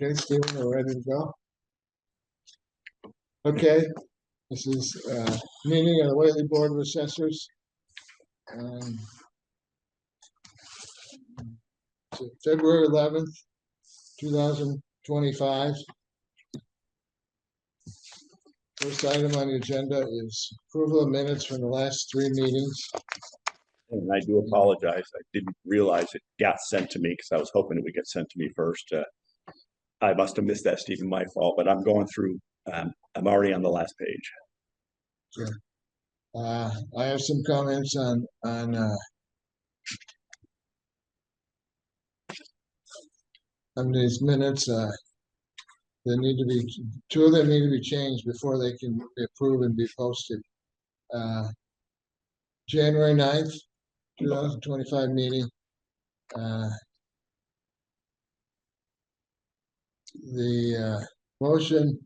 Okay, Stephen, we're ready to go. Okay, this is meeting of the Whately Board of Assessors. February 11th, 2025. First item on the agenda is approval of minutes from the last three meetings. And I do apologize. I didn't realize it got sent to me because I was hoping it would get sent to me first. I must have missed that, Stephen, my fault, but I'm going through, I'm already on the last page. Sure. I have some comments on these minutes. They need to be, two of them need to be changed before they can be approved and be posted. January 9th, 2025 meeting. The motion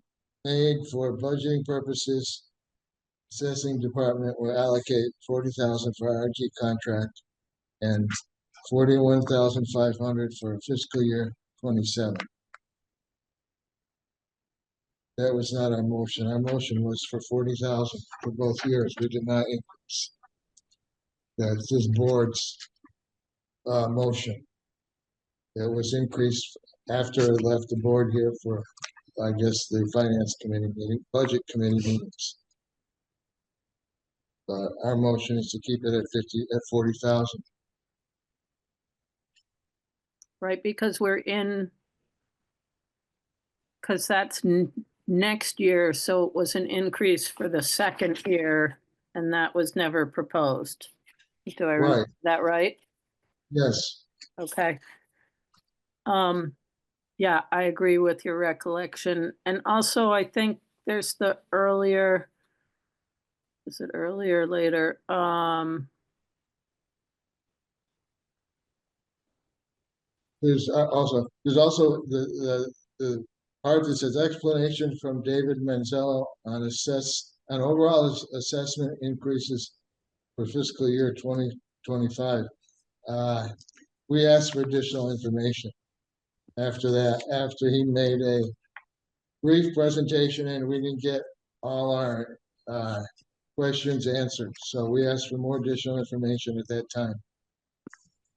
made for budgeting purposes, assessing department will allocate 40,000 for RG contract and 41,500 for fiscal year 27. That was not our motion. Our motion was for 40,000 for both years. We did not increase. That's this board's motion. It was increased after it left the board here for, I guess, the finance committee meeting, budget committee meetings. But our motion is to keep it at 40,000. Right, because we're in, because that's next year, so it was an increase for the second year, and that was never proposed. Do I remember that right? Yes. Okay. Yeah, I agree with your recollection. And also, I think there's the earlier, is it earlier or later? There's also the part that says explanation from David Manzello on overall assessment increases for fiscal year 2025. We asked for additional information after that, after he made a brief presentation and we didn't get all our questions answered. So we asked for more additional information at that time.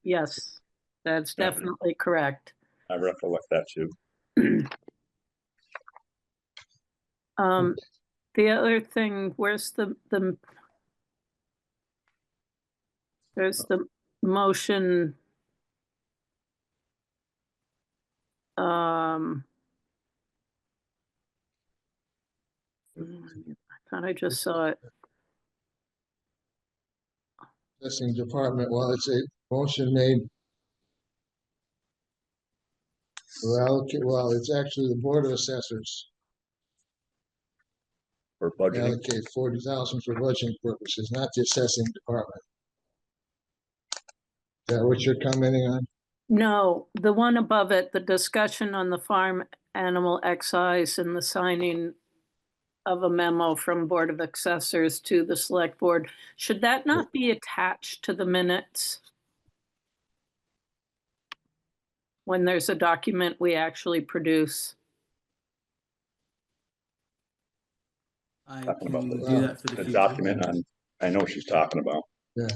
Yes, that's definitely correct. I recollect that too. The other thing, where's there's the motion. I thought I just saw it. Assessing department, well, it's a motion made. Well, it's actually the Board of Assessors. For budgeting. Allocate 40,000 for budgeting purposes, not the assessing department. Is that what you're commenting on? No, the one above it, the discussion on the farm animal excise and the signing of a memo from Board of Assessors to the Select Board. Should that not be attached to the minutes? When there's a document we actually produce? I Talking can about do that for the The future. document I know what she's talking about. Yeah.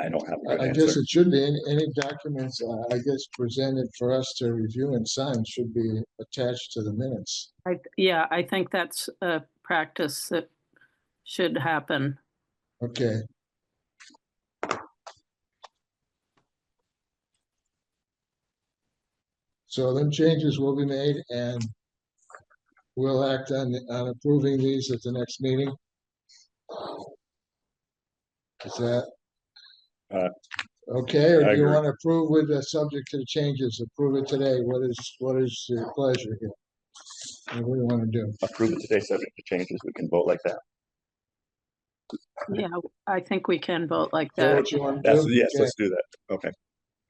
I don't have a I good guess answer. it should be any documents, I guess, presented for us to review and sign should be attached to the minutes. Yeah, I think that's a practice that should happen. Okay. So then changes will be made and we'll act on approving these at the next meeting. Is that okay, or do you want to approve with the subject to the changes? Approve it today. What is your pleasure here? What do we want to do? Approve it today, subject to changes. We can vote like that. Yeah, I think we can vote like Is that that. what you want to do? Yes, Okay. let's do that. Okay.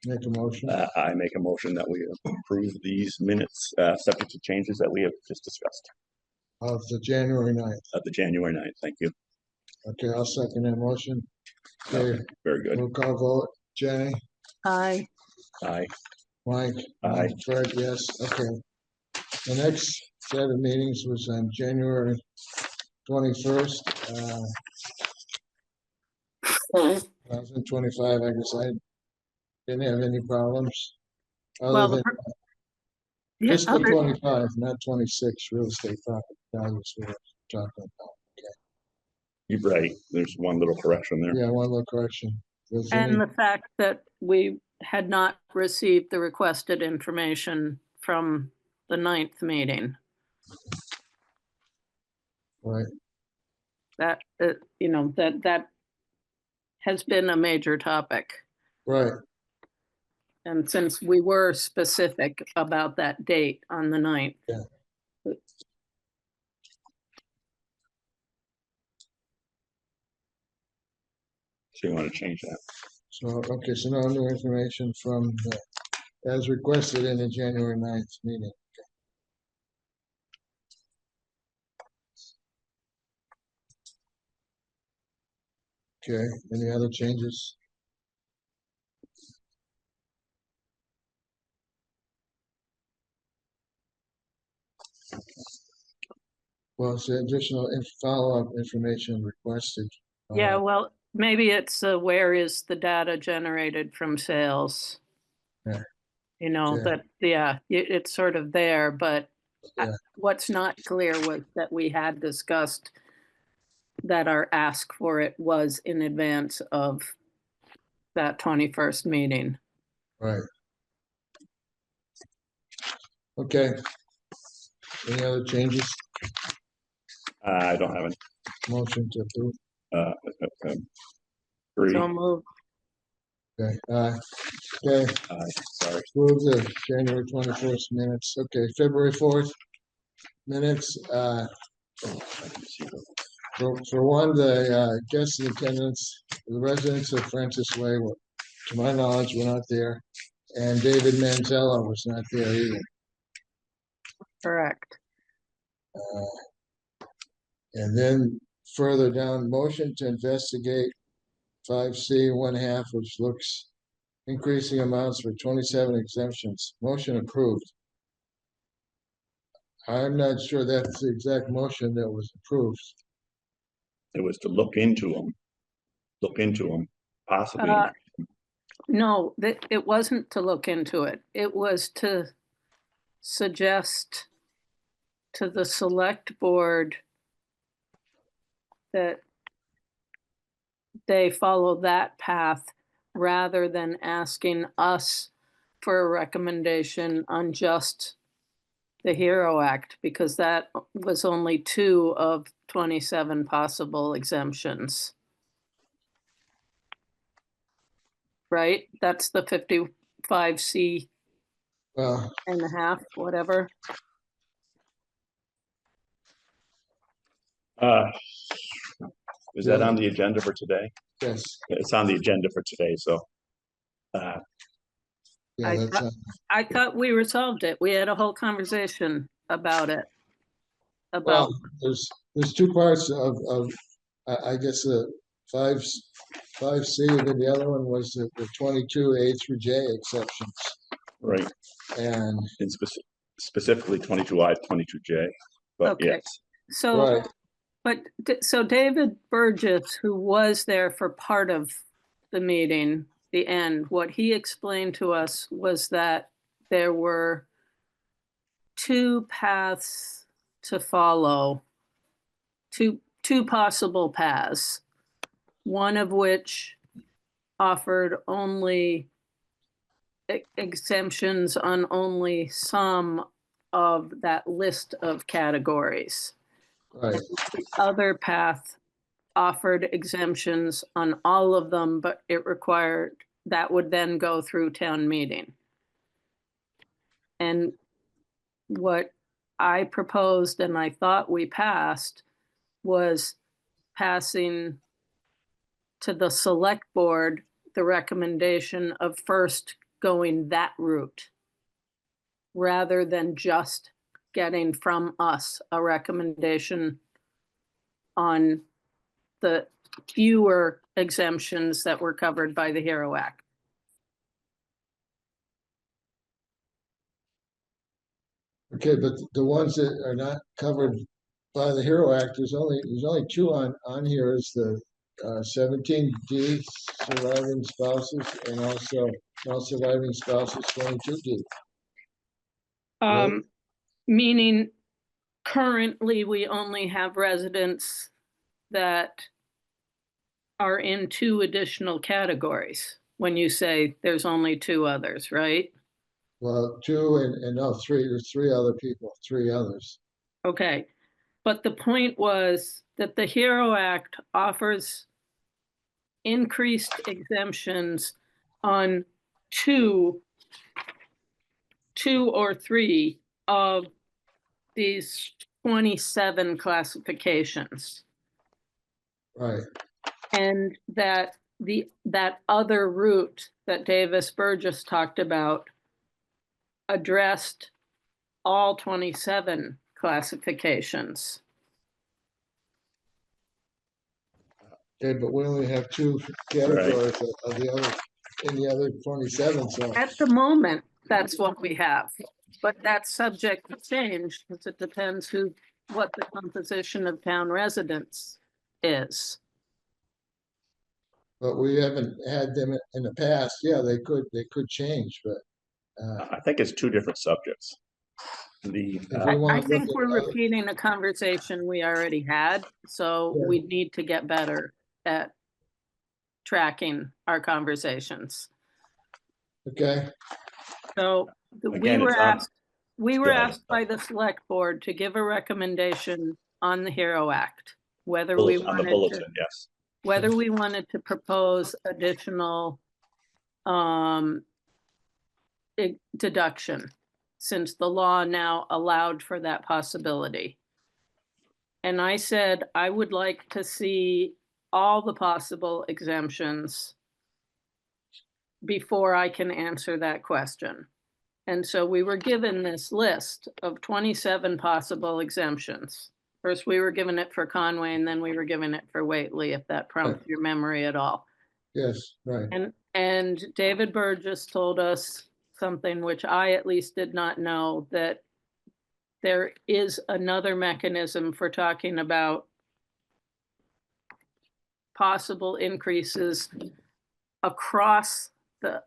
Make a motion. I make a motion that we approve these minutes, subject to changes that we have just discussed. Of the January 9th. Of the January 9th. Thank you. Okay, I'll second that motion. Okay, Very good. roll call vote. Jenny, Aye. Aye. Mike? Aye. Fred, yes, okay. The next set of meetings was on January 21st, 2025. I guess I didn't have any problems. Well, Other than yeah, fiscal other- 25, not 26, real estate property values we were talking about. You're right. There's one little correction there. Yeah, one little correction. Was any- and the fact that we had not received the requested information from the 9th meeting. Right, That, that has been a major topic. right. And since we were specific about that date on the 9th. Yeah. So you want to change that? So, okay, so no new information from the, as requested in the January 9th meeting. Okay, any other changes? Well, it's additional follow-up information requested. Yeah, well, maybe it's where is the data generated from sales? Yeah. That, it's sort of there, but Yeah. what's not clear was that we had discussed that our ask for it was in advance of that 21st meeting. Right. Okay. Any other changes? I don't have Motion to approve. Three. So move. Okay, okay, Sorry. approve the January 21st minutes. Okay, February 4th minutes, for one, the guests in attendance, the residents of Francis Way were, to my knowledge, were not there. And David Manzella was not there either. Correct. And then further down, motion to investigate 5C 1/2, which looks increasing amounts for 27 exemptions. Motion approved. I'm not sure that's the exact motion that was approved. It was to look into them, possibly. No, it wasn't to look into it. It was to suggest to the select board that they follow that path rather than asking us for a recommendation on just the HERO Act, because that was only 2 of 27 possible exemptions. Right? That's the 55C Well, and a half, whatever. Is that on the agenda for today? yes, It's on the agenda for today, so. yeah, that's, I thought we resolved it. We had a whole conversation about it. well, About, there's two parts of, I guess, the 5C, and then the other one was the 22 A through J exceptions. Right. And, And specifically 22I, 22J, but Okay. yes. so, right, so David Burgess, who was there for part of the meeting, the end, what he explained to us was that there were 2 paths to follow, two possible paths, one of which offered only exemptions on only some of that list of categories. right, The other path offered exemptions on all of them, but it required, that would then go through town meeting. And what I proposed and I thought we passed was passing to the select board the recommendation of first going that route rather than just getting from us a recommendation on the fewer exemptions that were covered by the HERO Act. Okay, but the ones that are not covered by the HERO Act, there's only two on here is the 17D surviving spouses and also non-surviving spouses 22D. Right? Meaning currently we only have residents that are in two additional categories when you say there's only two others, right? Well, two and no, three, there's three other people, three others. Okay, but the point was that the HERO Act offers increased exemptions on two or three of these 27 classifications. Right, And that that other route that Davis Burgess talked about addressed all 27 classifications. okay, but we only have two categories of the other, in the other 27, so. At the moment, that's what we have, but that's subject to change because it depends what the composition of town residents is. But we haven't had them in the past. Yeah, they could change, but I think it's two different subjects. The, if we I want to look think at we're other, repeating a conversation we already had, so Yeah. we need to get better at tracking our conversations. okay, So Again, it's on- we were Go ahead. asked by the select board to give a recommendation on the HERO Act, whether we on the wanted to, bulletin, yes. whether we wanted to propose additional deduction, since the law now allowed for that possibility. And I said, I would like to see all the possible exemptions before I can answer that question. And so we were given this list of 27 possible exemptions. First, we were given it for Conway, and then we were given it for Whately, if that prompts your memory at all. yes, right. And David Burgess told us something which I at least did not know, that there is another mechanism for talking about possible increases across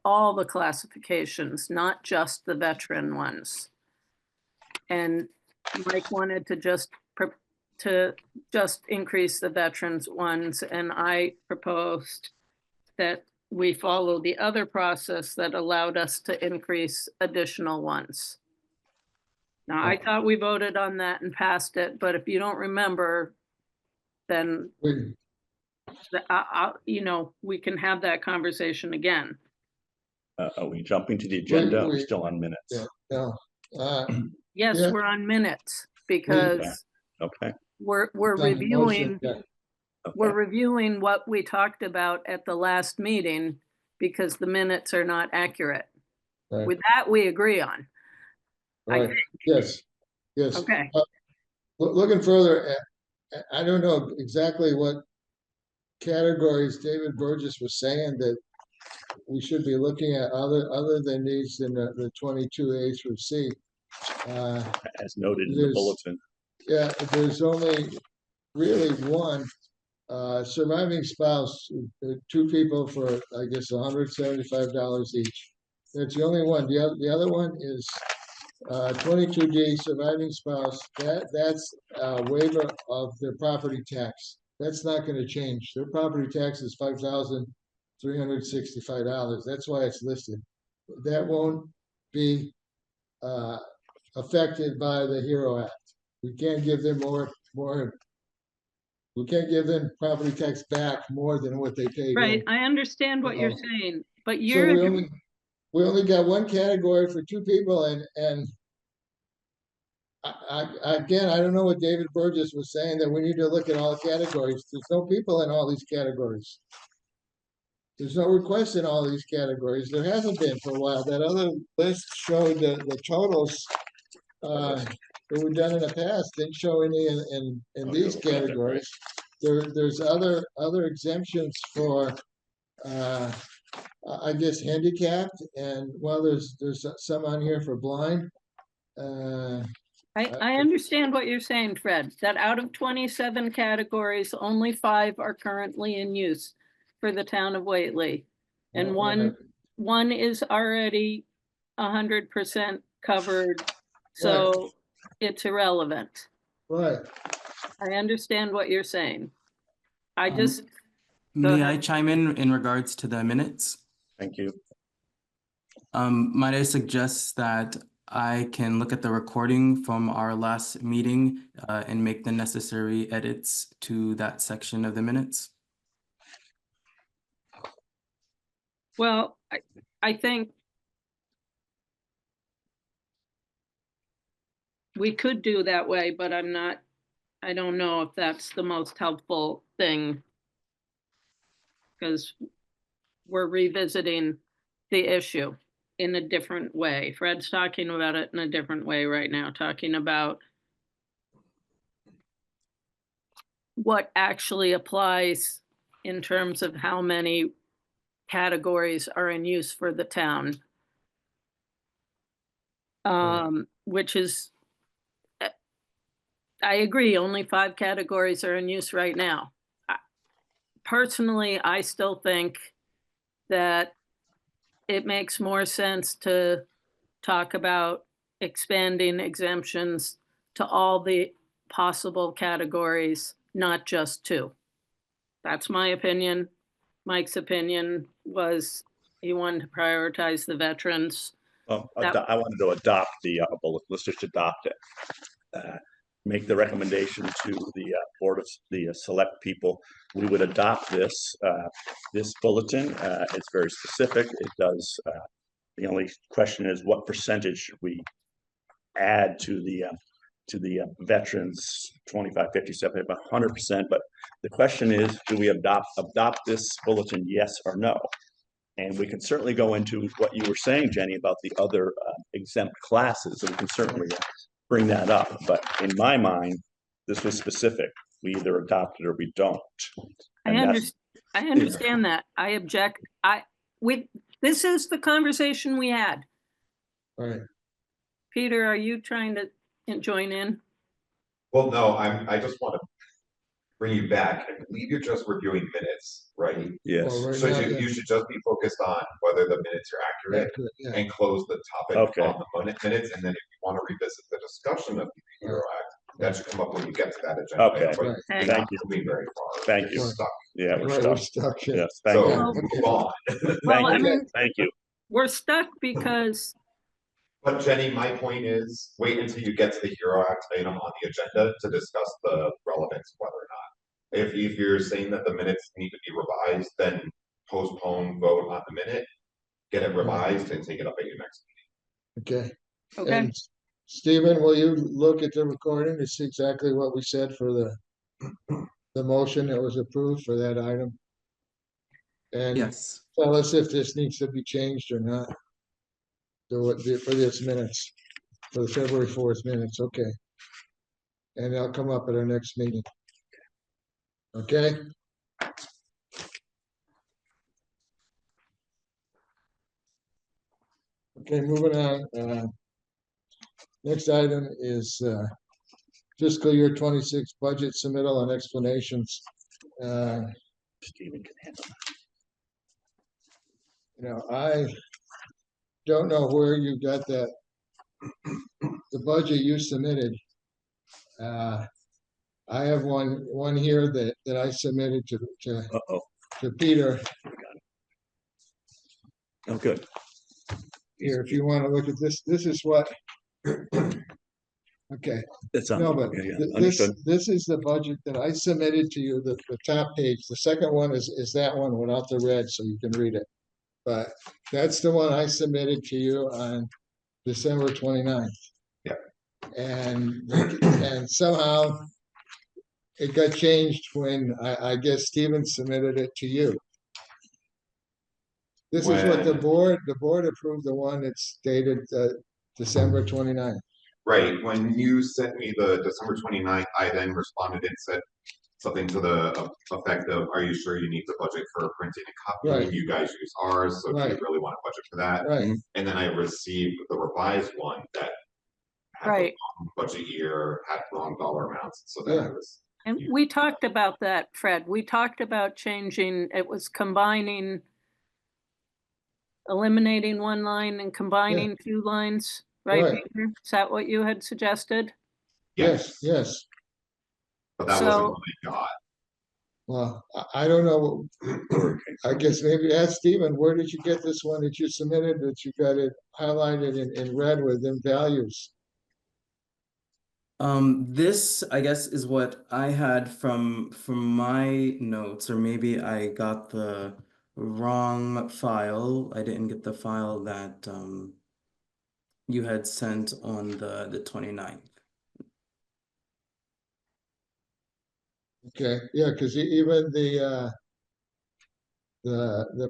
all the classifications, not just the veteran ones. And Mike wanted to just increase the veterans ones, and I proposed that we follow the other process that allowed us to increase additional ones. Now, I thought we voted on that and passed it, but if you don't remember, then We, we can have that conversation again. Are we jumping to the agenda? We're still on minutes. yeah, no, Yes, Yeah. we're on minutes because Okay, we're done the motion, reviewing, yeah. we're okay. reviewing what we talked about at the last meeting because the minutes are not accurate. Right. With that, we agree on. Right, yes, yes. Okay. Looking further at, I don't know exactly what categories David Burgess was saying that we should be looking at other than these in the 22A through C. As noted in the There's- bulletin. Yeah, there's only really one surviving spouse, two people for, I guess, $175 each. That's the only one. The other one is 22D surviving spouse. That's a waiver of their property tax. That's not going to change. Their property tax is $5,365. That's why it's listed. That won't be affected by the HERO Act. We can't give them more. We can't give them property tax back more than what they paid. Right, in. I understand what you're So- saying, but So you're, we only got one category for two people, and again, I don't know what David Burgess was saying, that we need to look at all categories. There's no people in all these categories. There's no requests in all these categories. There hasn't been for a while. That other list showed the totals that were done in the past, didn't show any in these categories. There's other exemptions for I guess handicapped, and well, there's some on here for blind. I understand what you're saying, Fred, that out of 27 categories, only 5 are currently in use for the town of Whately. And one is already 100% covered, so it's irrelevant. right, I understand what you're saying. I Um, just, May I ahead. chime in regards to the minutes? Thank you. Might I suggest that I can look at the recording from our last meeting and make the necessary edits to that section of the minutes? Well, I think we could do that way, but I don't know if that's the most helpful thing. Because we're revisiting the issue in a different way. Fred's talking about it in a different way right now, talking about what actually applies in terms of how many categories are in use for the town. Which is, I agree, only 5 categories are in use right now. Personally, I still think that it makes more sense to talk about expanding exemptions to all the possible categories, not just 2. That's my opinion. Mike's opinion was he wanted to prioritize the veterans. Well, I wanted to adopt the bullet. Let's just adopt it. Make the recommendation to the board of the select people. We would adopt this bulletin. It's very specific. It does. The only question is what percentage should we add to the veterans 25, 50, 70, 100%. But the question is, do we adopt this bulletin? Yes or no? And we can certainly go into what you were saying, Jenny, about the other exempt classes. And we can certainly bring that up. But in my mind, this was specific. We either adopt it or we don't. I understand that. I object. This is the conversation we had. right. Peter, are you trying to join in? Well, no, I just want to bring you back. I believe you're just reviewing minutes, right? Yes. Well, right So now, you should just be focused on whether the minutes are accurate yeah, and close the topic Okay. on the minutes. And then if you want to revisit the discussion of the Hero Act, that should come up when you get to that agenda. Okay. But Right. you're Thank not you. moving very far. Thank You're you. stuck. Yeah, we're right, stuck. we're stuck here. Yes, thank So you. move on. Well, I Thank you. mean, Thank you. we're stuck because But Jenny, my point is, wait until you get to the Hero Act item on the agenda to discuss the relevance of whether or not. If you're saying that the minutes need to be revised, then postpone vote on the minute, get it revised and take it up at your next Okay. okay. And Stephen, will you look at the recording to see exactly what we said for the motion that was approved for that item? And Yes. tell us if this needs to be changed or not. For this minutes, for the February 4th minutes, okay. And they'll come up at our next meeting. Okay? Okay, moving on. Next item is fiscal year 26 budget submittal and explanations. Stephen can handle I don't know where you got that, the budget you submitted. I have one here that I submitted to Uh-oh. Peter. Oh, good. Here, if you want to look at this is what. Okay, It's on. no, but Understood. this is the budget that I submitted to you, the top page. The second one is that one without the red, so you can read it. But that's the one I submitted to you on December 29th. Yeah. And somehow it got changed when I guess Stephen submitted it to you. This is what the board approved, the one that's dated December 29th. Right, when you sent me the December 29th, I then responded and said something to the effect of, are you sure you need the budget for printing and copying? Right. You guys use ours, so do Right. you really want a budget for that? Right. And then I received the revised one that had the Right. wrong budget year, had wrong dollar amounts, so then I Yeah. was. And we talked about that, Fred. We talked about changing, it was combining, eliminating one line and combining two lines, right, Right. Peter? Is that what you had suggested? Yes, yes. But that wasn't So- what I got. Well, I don't know. I guess maybe ask Stephen, where did you get this one that you submitted, that you got it highlighted in red with them values? This, I guess, is what I had from my notes, or maybe I got the wrong file. I didn't get the file that you had sent on the 29th. Okay, yeah, because even the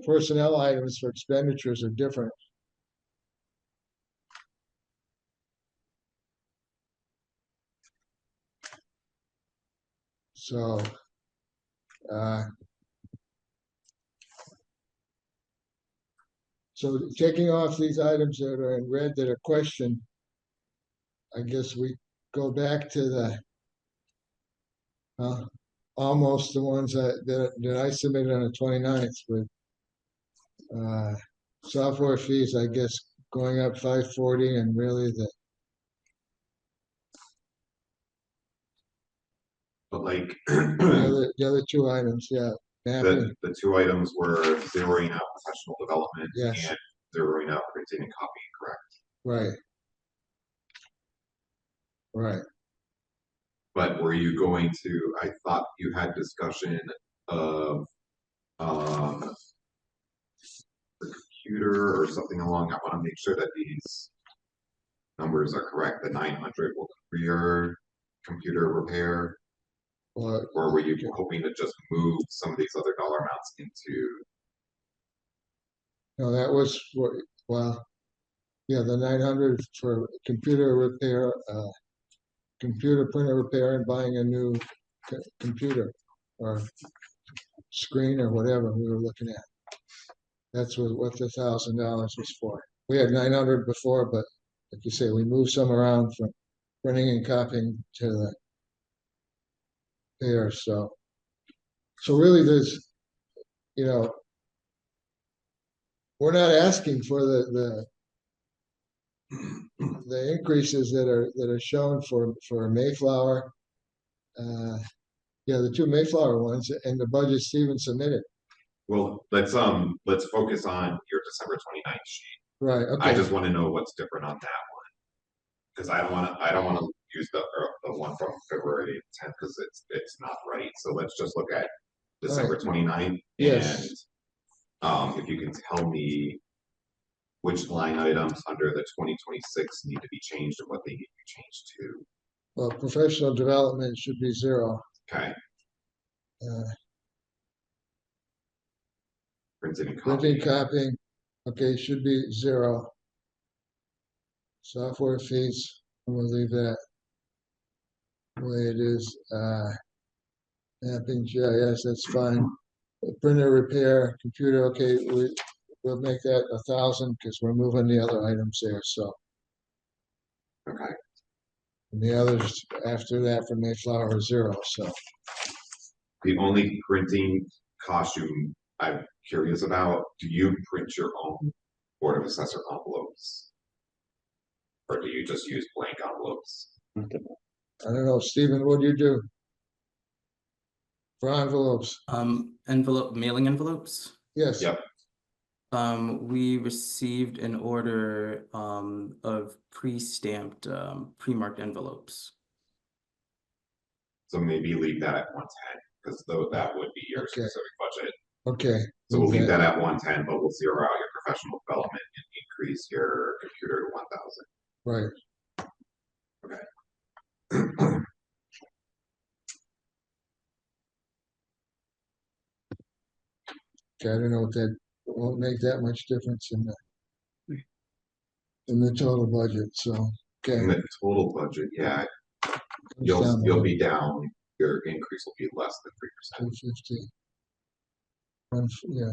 personnel items for expenditures are different. So, uh, so taking off these items that are in red that are questioned, I guess we go back to the almost the ones that I submitted on the 29th with software fees, I guess, going up 540, and really But like, the other two items, yeah, mapping, the two items were zeroing out professional development Yes. and zeroing out printing and copying, correct? right. Right. But were you going to, I thought you had discussion of, the computer or something along, I wanna make sure that these numbers are correct, the 900 will cover your computer repair, Or or were you hoping to just move some of these other dollar amounts into, no, that was what, well, yeah, the 900 for computer repair, computer printer repair and buying a new computer or screen or whatever we were looking at. That's what the $1,000 was for. We had 900 before, but like you say, we moved some around from printing and copying to the there. So really, there's, you know, we're not asking for the increases that are shown for Mayflower. Yeah, the two Mayflower ones and the budget Steven submitted. well, let's focus on your December 29th sheet. Right, I okay, just wanna know what's different on that one. Cause I don't wanna use the one from February 10th, cause it's not right, so let's just look at December 29th. Yes. And, if you can tell me which line items under the 2026 need to be changed and what they need to be changed to, well, professional development should be 0. okay? Uh, Printing and Printing, copying, copying, okay, should be 0. Software fees, I'm gonna leave that the way it is. Mapping GIS, that's fine. Printer repair, computer, okay, we'll make that 1,000 because we're moving the other items there, so. okay? And the others after that for Mayflower are 0, so. The only printing costume I'm curious about, do you print your own Board of Assessor envelopes? Or do you just use blank envelopes? I don't know, Stephen, what do you do? For envelopes, Mailing envelopes. yes. Yep. We received an order of pre-stamped, pre-marked envelopes. So maybe leave that at 110, because though that would be your Okay. specific budget. Okay. So we'll leave that at 110, but we'll zero out your professional development and increase your computer to 1,000. Right. Okay, I don't know what that, it won't make that much difference in the total budget, so, okay. In the total budget, yeah, comes you'll down be down, your increase will be less than 3%. 250. Yeah.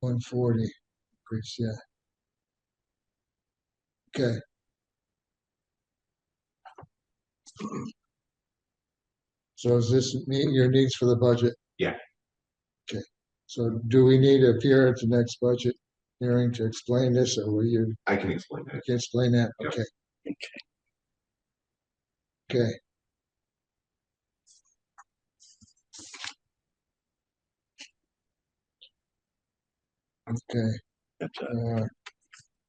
140 increase, yeah. Okay. So does this meet your needs for the budget? Yeah. Okay, so do we need to appear at the next budget hearing to explain this, or will you, I can explain you it. can explain that? Yeah. Okay. Okay. Okay, That's a uh,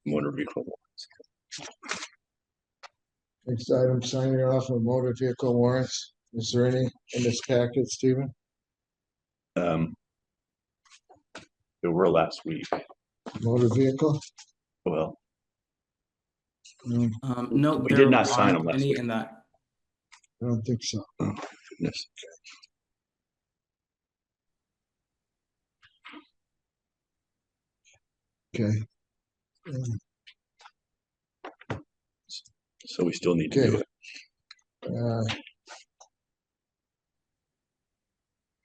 motor vehicle. next item, signing off of motor vehicle warrants. Is there any in this packet, Stephen? There were last week. Motor vehicle? Well, No, No, we there did not sign aren't them last any week. in that. I don't think so. Goodness. Okay. So we still need to do Okay. it.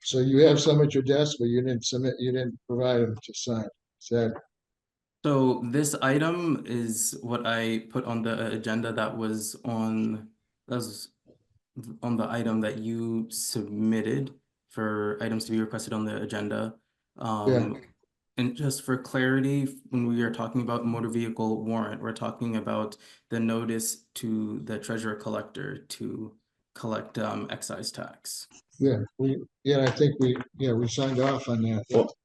So you have some at your desk, but you didn't provide them to sign. Is that, So this item is what I put on the agenda that was on the item that you submitted for items to be requested on the agenda. And just for clarity, when we are talking about motor vehicle warrant, we're talking about the notice to the treasurer collector to collect excise tax. I think we signed off on that.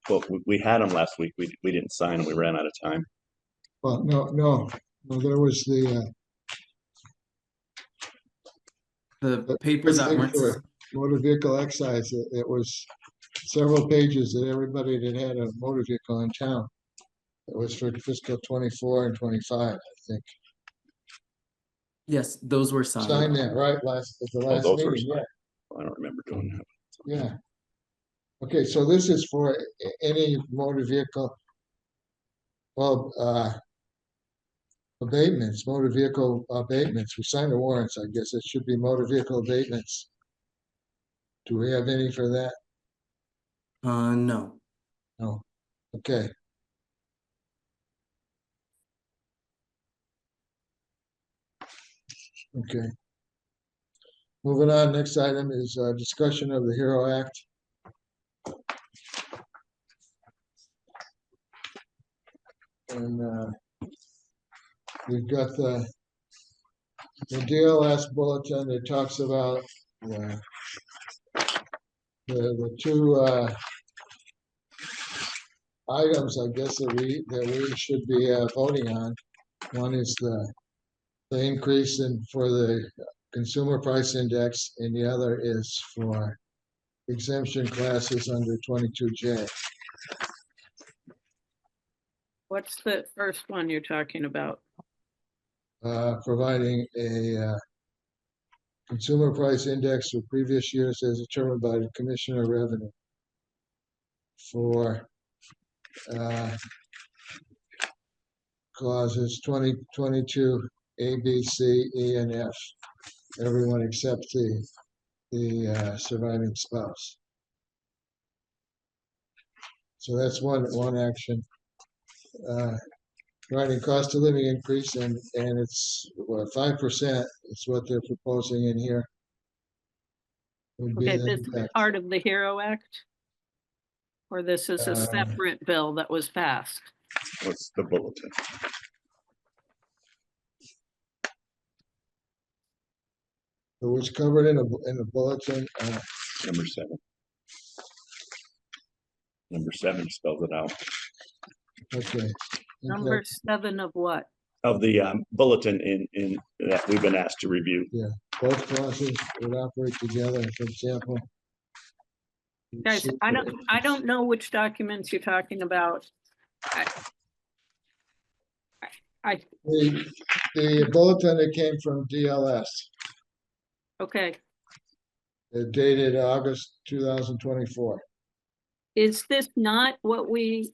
Well, we had them last week. We didn't sign them. We ran out of time. Well, no, there was The papers that weren't, motor vehicle excise. It was several pages that everybody that had a motor vehicle in town. It was for fiscal 24 and 25, I think. yes, those were signed. Signed that, right, at the last those were meeting, yeah. I don't remember doing that. Yeah. Okay, so this is for any motor vehicle. Well, abatements, motor vehicle abatements. We signed the warrants, I guess. It should be motor vehicle abatements. Do we have any for that? No. No. Okay. Okay. Moving on, next item is discussion of the HERO Act. And we've got the DLS bulletin that talks about the two items, I guess, that we should be voting on. One is the increase for the consumer price index, and the other is for exemption classes under 22J. What's the first one you're talking about? Providing a consumer price index for previous years as determined by the Commissioner of Revenue for clauses 2022 A, B, C, E, and F. Everyone except the surviving spouse. So that's one action. Writing cost of living increase, and it's 5%. It's what they're proposing in here. Would be Okay, the this is impact. part of the HERO Act? Or this is a separate bill that was passed? What's the bulletin? It was covered in a bulletin. Number 7. Number 7 spells it out. Okay. Number 7 of what? Of the bulletin in that we've been asked to review. Yeah, both clauses would operate together. For example, Guys, I don't know which documents you're talking about. The bulletin that came from DLS, Okay, dated August 2024. is this not what we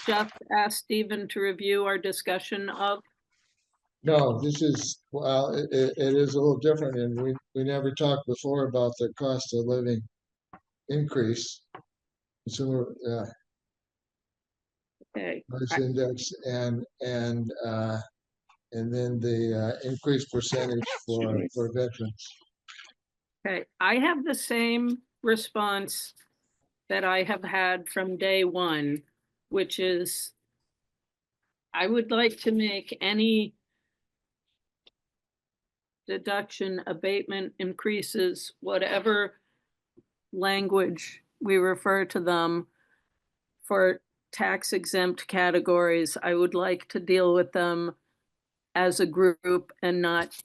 just asked Stephen to review our discussion of? No, this is, well, it is a little different, and we never talked before about the cost of living increase. Consumer Okay, price index and then the increased percentage for veterans. Okay, I have the same response that I have had from day one, which is I would like to make any deduction, abatement, increases, whatever language we refer to them for tax exempt categories, I would like to deal with them as a group and not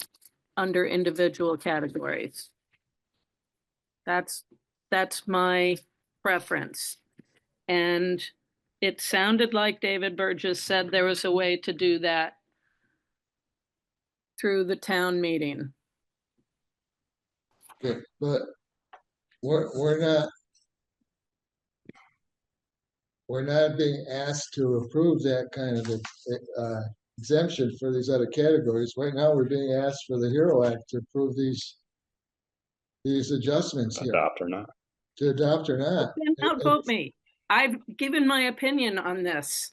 under individual categories. That's my preference. And it sounded like David Burgess said there was a way to do that through the town meeting. Okay, but we're not being asked to approve that kind of exemption for these other categories. Right now, we're being asked for the HERO Act to approve these adjustments here, Adopt or not. to adopt or not. Then outvote me. I've given my opinion on this.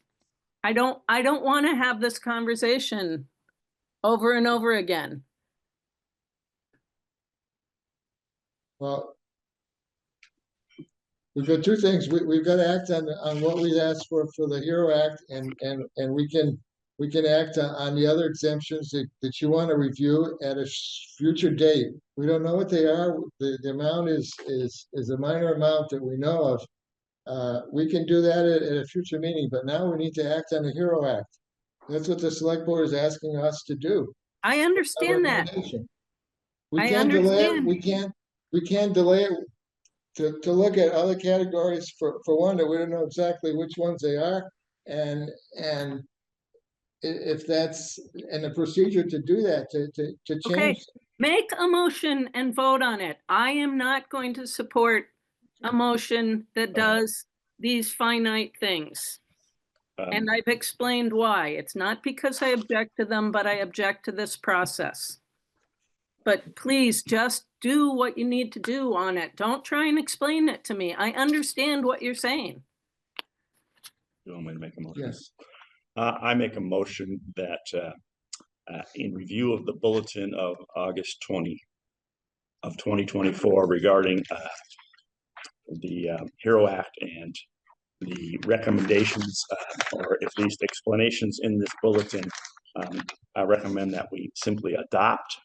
I don't want to have this conversation over and over again. Well, we've got two things. We've got to act on what we asked for the HERO Act, and we can act on the other exemptions that you want to review at a future date. We don't know what they are. The amount is a minor amount that we know of. We can do that at a future meeting, but now we need to act on the HERO Act. That's what the select board is asking us to do. I understand that. We I can't delay it. understand. We can't delay it to look at other categories for one that we don't know exactly which ones they are, and if that's and the procedure to do that to Okay, change. make a motion and vote on it. I am not going to support a motion that does these finite things. And I've explained why. It's not because I object to them, but I object to this process. But please just do what you need to do on it. Don't try and explain it to me. I understand what you're saying. You want me to make a motion? Yes. I make a motion that in review of the bulletin of August 20 of 2024 regarding the HERO Act and the recommendations or at least explanations in this bulletin, I recommend that we simply adopt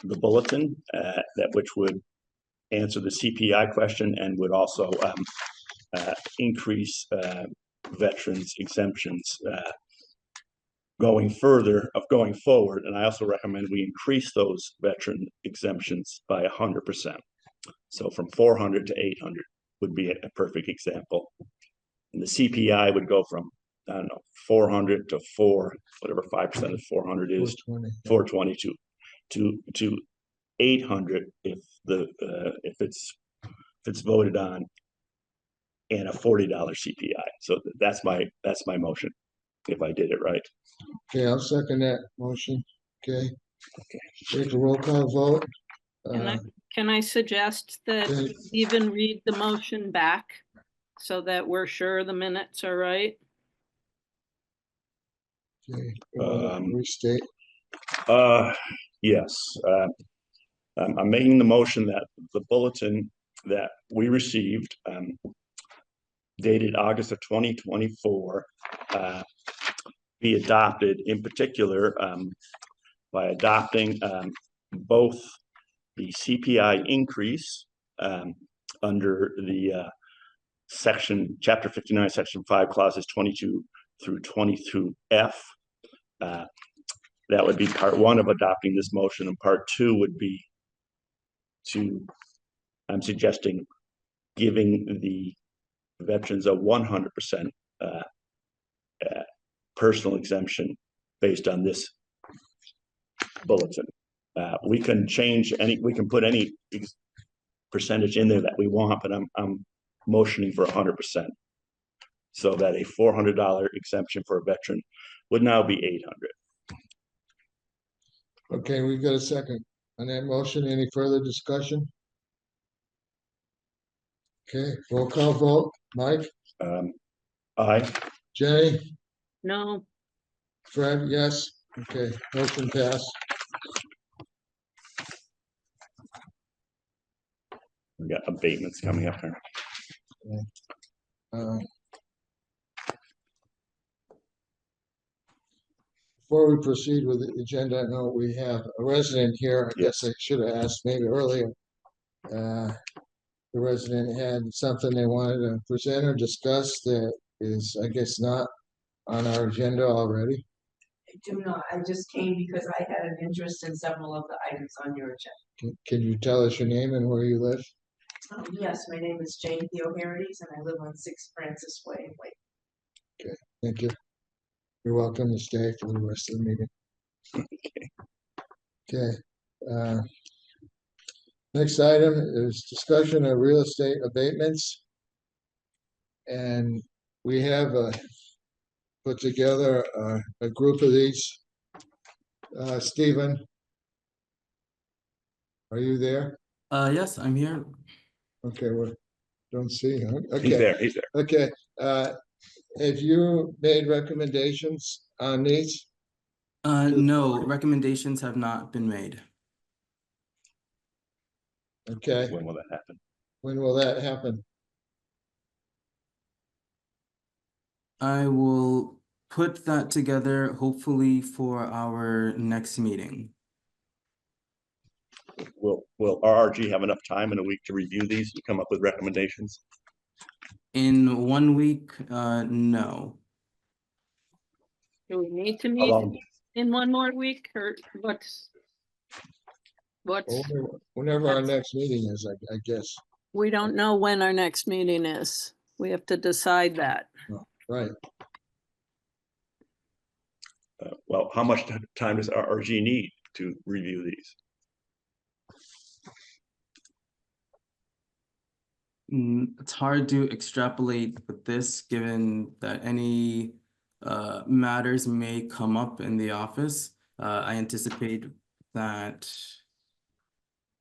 the bulletin that which would answer the CPI question and would also increase veterans exemptions going forward. And I also recommend we increase those veteran exemptions by 100%. So from 400 to 800 would be a perfect example. And the CPI would go from, I don't know, 400 to 5% of 400 is 420 to 800 if it's voted on, and a $40 CPI. So that's my motion, if I did it right. Okay, I'll second that motion. Okay. Take a roll call vote. Can I suggest that Okay. you even read the motion back so that we're sure the minutes are right? Okay, Um, restate. Yes. I'm making the motion that the bulletin that we received dated August of 2024 be adopted, in particular by adopting both the CPI increase under the chapter 59, section 5, clauses 22 through 22F. That would be part one of adopting this motion, and part two would be I'm suggesting giving the veterans a 100% personal exemption based on this bulletin. We can put any percentage in there that we want, but I'm motioning for 100%, so that a $400 exemption for a veteran would now be $800. Okay, we've got a second on that motion. Any further discussion? Okay, roll call vote. Mike? Aye. Jenny? No, Fred? Yes. Okay, motion passed. We got abatements coming up there. Uh, Before we proceed with the agenda, I know we have a resident here. I guess I should have asked maybe earlier. The resident had something they wanted to present or discuss that is, I guess, not on our agenda already. I do not. I just came because I had an interest in several of the items on your agenda. Can you tell us your name and where you live? Yes, my name is Jane Theoharides and I live on 6 Francis Way in Wake. Thank you. You're welcome to stay for the rest of the meeting. Okay. Next item is discussion of real estate abatements. And we have put together a group of these. Stephen, are you there? Yes, I'm here. Okay, well, don't see him. He's Okay, there, he's there. okay. Have you made recommendations on these? No, recommendations have not been made. Okay, When will that happen? when will that happen? I will put that together hopefully for our next meeting. Will RRG have enough time in a week to review these and come up with recommendations? In 1 week, no. Do we need to How meet long? in one more week or what's? Whenever our next meeting is, I guess. We don't know when our next meeting is. We have to decide that. Right. Well, how much time does RRG need to review these? It's hard to extrapolate with this, given that any matters may come up in the office. I anticipate that,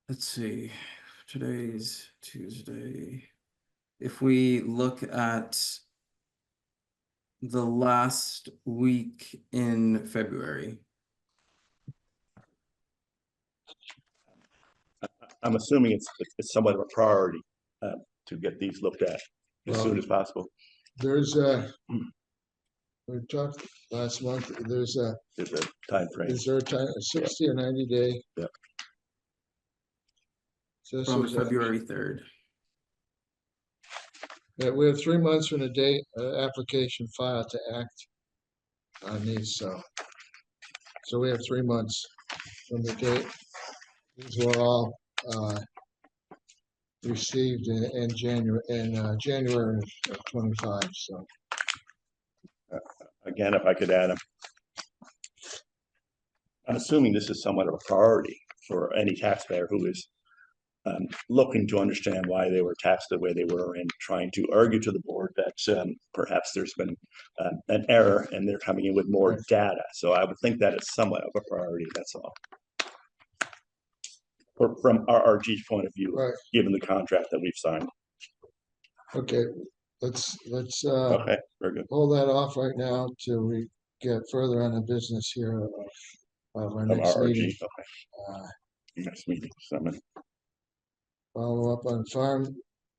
let's see, today's Tuesday. If we look at the last week in February. I'm assuming it's somewhat of a priority to get these looked at as soon as possible. There's we talked last month, there's a time frame. is there a time, a 60 or 90 day? Yeah. From February 3rd. Yeah, we have 3 months from the date application filed to act on these, so we have 3 months from the date. These were all received in January of 25. So Again, if I could add, I'm assuming this is somewhat of a priority for any taxpayer who is looking to understand why they were taxed the way they were and trying to argue to the board that perhaps there's been an error and they're coming in with more data. So I would think that it's somewhat of a priority, that's all. Or from RRG's point of view, right. given the contract that we've signed. Okay, let's Okay, very good. hold that off right now till we get further on the business here of our next RRG, meeting. okay. Next meeting, summit. Follow up on farm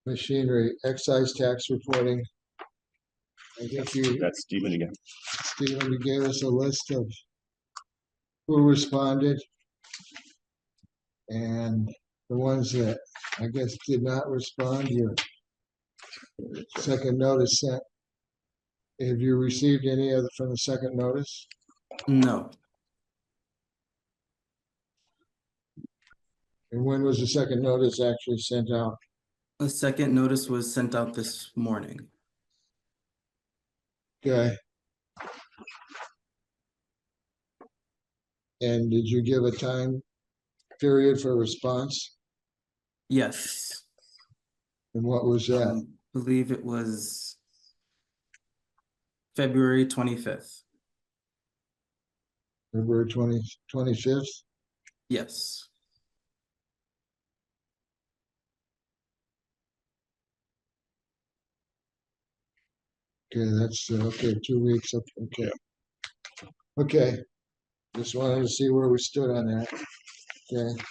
machinery excise tax reporting. I think That's Stephen again. Stephen, you gave us a list of who responded and the ones that I guess did not respond. Your second notice sent. Have you received any other from the second notice? No. And when was the second notice actually sent out? The second notice was sent out this morning. Okay. And did you give a time period for response? Yes. And what was that? Believe it was February 25th. February 25th? Yes. Okay, that's okay, 2 weeks. Okay. Okay. Just wanted to see where we stood on that. Okay.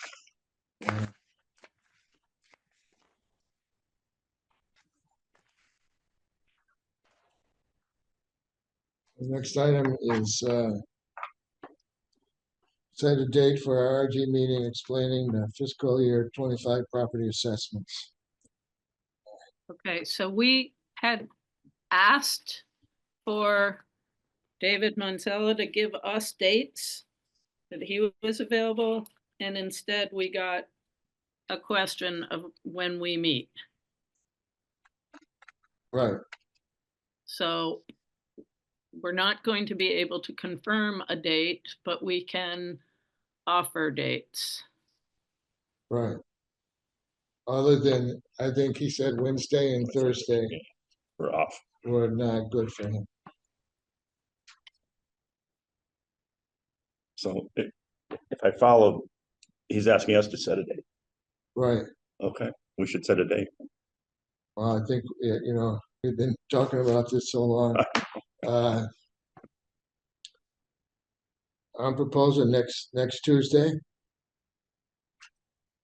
The next item is set a date for our RG meeting explaining the fiscal year 25 property assessments. Okay, so we had asked for David Manzella to give us dates that he was available, and instead we got a question of when we meet. Right, So we're not going to be able to confirm a date, but we can offer dates. right. Other than, I think he said Wednesday and Thursday We're off. were not good for him. So if I follow, he's asking us to set a date. Right. Okay, we should set a date. Well, I think, you know, we've been talking about this so long. I'm proposing next Tuesday.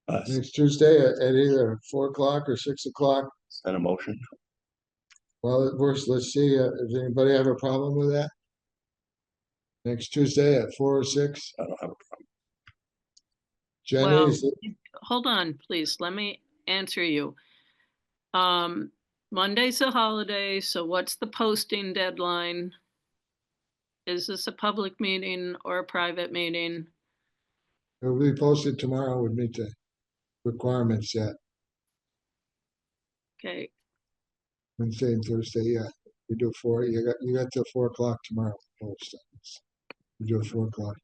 Next Tuesday at either 4 o'clock or 6 o'clock. Send a motion. Well, at worst, let's see, does anybody have a problem with that? Next Tuesday at 4 or 6? I don't have a problem. Jenny, Well, is it- hold on, please. Let me answer you. Monday's a holiday, so what's the posting deadline? Is this a public meeting or a private meeting? it'll be posted tomorrow, would meet the requirements yet, Okay, Wednesday and Thursday, yeah. We do 4, you got till 4 o'clock tomorrow. Post it. We do it 4 o'clock.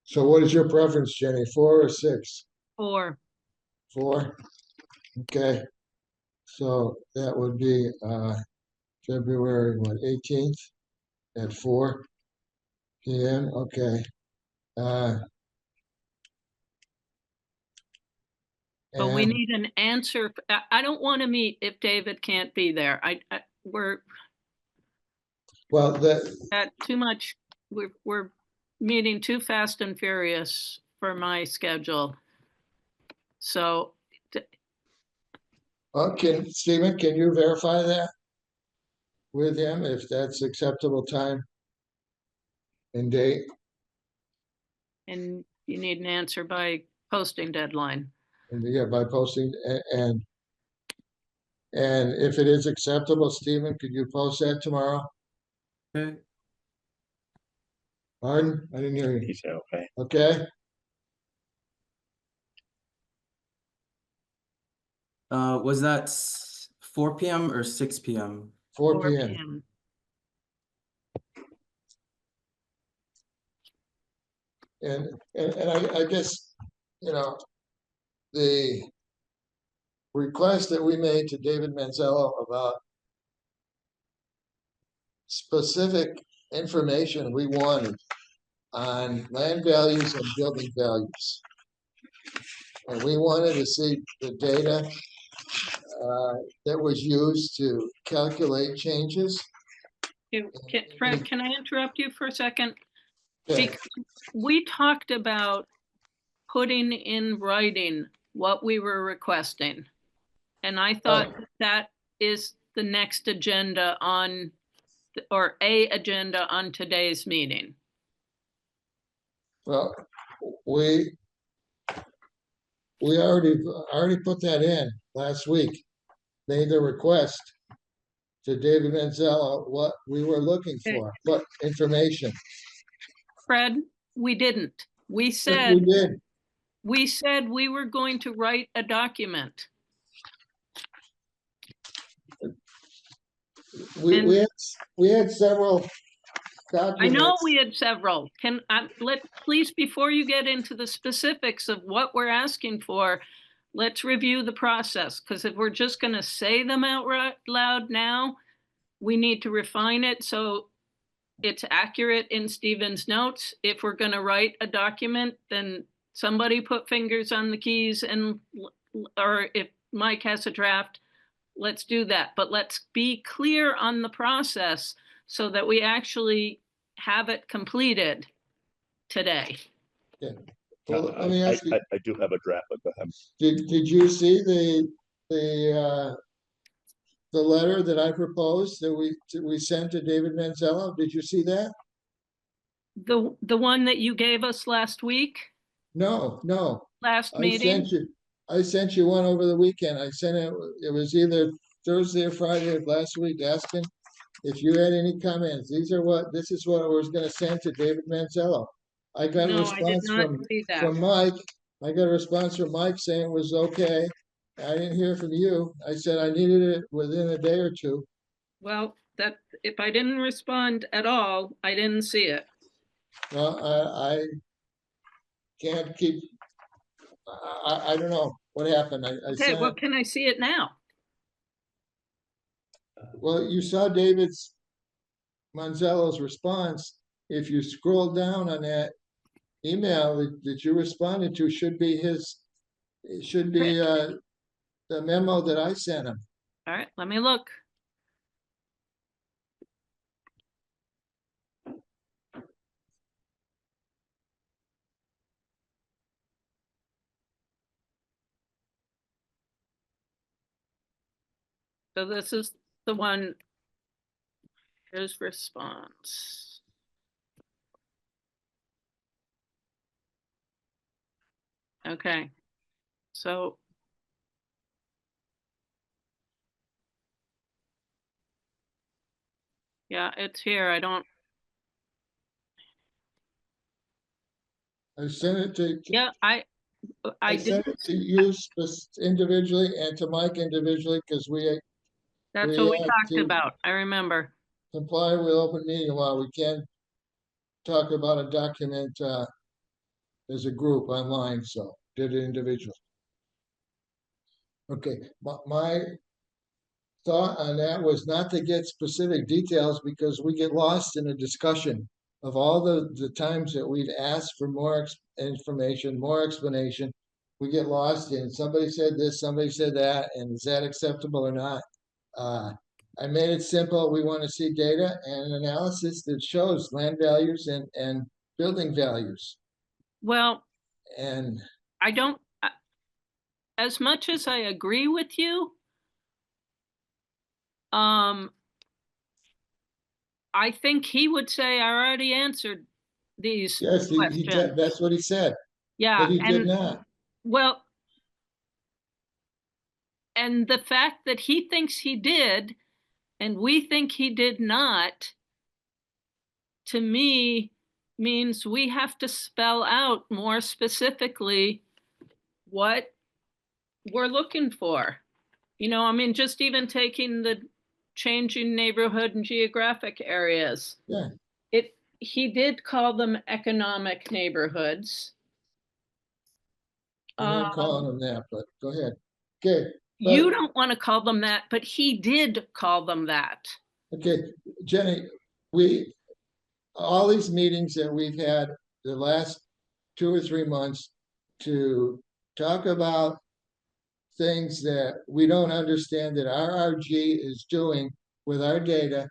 So what is your preference, Jenny, 4 or 6? 4. 4? Okay. So that would be February, what, 18th at 4 p.m. Okay. But we And need an answer. I don't want to meet if David can't be there. We're well, that at too much, we're meeting too fast and furious for my schedule. So can Stephen, can you verify that with him if that's acceptable time and date? and you need an answer by posting deadline. And yeah, by posting and if it is acceptable, Stephen, could you post that tomorrow? Okay. Pardon? I didn't hear you. He said, okay. Okay, Was that 4 p.m. or 6 p.m.? 4 p.m. And I guess, you know, the request that we made to David Manzello about specific information we wanted on land values and building values. And we wanted to see the data that was used to calculate changes. Fred, can I interrupt you for a second? Okay. Because we talked about putting in writing what we were requesting. And I thought that is the next agenda on, or a agenda on today's meeting. Well, we already put that in last week, made the request to David Manzello what we were looking for, what information. Fred, we didn't. We Yes, said, we did. we were going to write a document. We had several documents. I know we had several. Please, before you get into the specifics of what we're asking for, let's review the process, because if we're just going to say them out loud now, we need to refine it so it's accurate in Stephen's notes. If we're going to write a document, then somebody put fingers on the keys, or if Mike has a draft, let's do that. But let's be clear on the process so that we actually have it completed today. Yeah. Well, let me ask you, I do have a draft, but go ahead. did you see the the letter that I proposed that we sent to David Manzello? Did you see that? The one that you gave us last week, No, no. last I meeting? sent you one over the weekend. I sent it, it was either Thursday or Friday of last week asking if you had any comments. This is what I was gonna send to David Manzello. I got a No, I did response not see that. from Mike. I got a response from Mike saying it was okay. I didn't hear from you. I said I needed it within a day or two. Well, that, if I didn't respond at all, I didn't see it. Well, I can't keep, I don't know what happened. I Okay, sent, well, can I see it now? well, you saw David's Manzello's response. If you scroll down on that email that you responded to should be it should be the memo that I sent him. All right, let me look. So this is the one, here's response. Okay, so. Yeah, it's here. I don't, I sent it to, yeah, I I sent didn't, it to you individually and to Mike individually because that's we what we have talked to about. I remember. comply with open meeting law. We can't talk about a document as a group online, so did it individually. Okay, my thought on that was not to get specific details because we get lost in a discussion of all the times that we've asked for more information, more explanation. We get lost in somebody said this, somebody said that, and is that acceptable or not? I made it simple. We want to see data and analysis that shows land values and building values. Well, And I don't, as much as I agree with you, I think he would say I already answered these yes, questions. that's what he said, Yeah, but he did and not. well, and the fact that he thinks he did and we think he did not, to me, means we have to spell out more specifically what we're looking for. You know, I mean, just even taking the changing neighborhood and geographic areas. Yeah, He did call them economic neighborhoods. I'm not calling him that, but go ahead. Okay. You But don't want to call them that, but he did call them that. okay, Jenny, all these meetings that we've had the last 2 or 3 months to talk about things that we don't understand that RRG is doing with our data,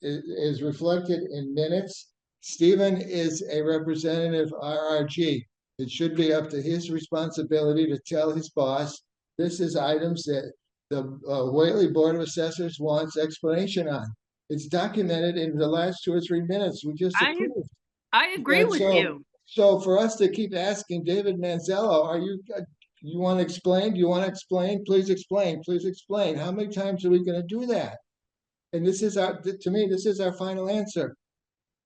is reflected in minutes. Stephen is a representative of RRG. It should be up to his responsibility to tell his boss, this is items that the Whately Board of Assessors wants explanation on. It's documented in the last 2 or 3 minutes we just approved. I agree And with so, you. so for us to keep asking David Manzello, you want to explain? Do you want to explain? Please explain. Please explain. How many times are we going to do that? And this is to me, this is our final answer.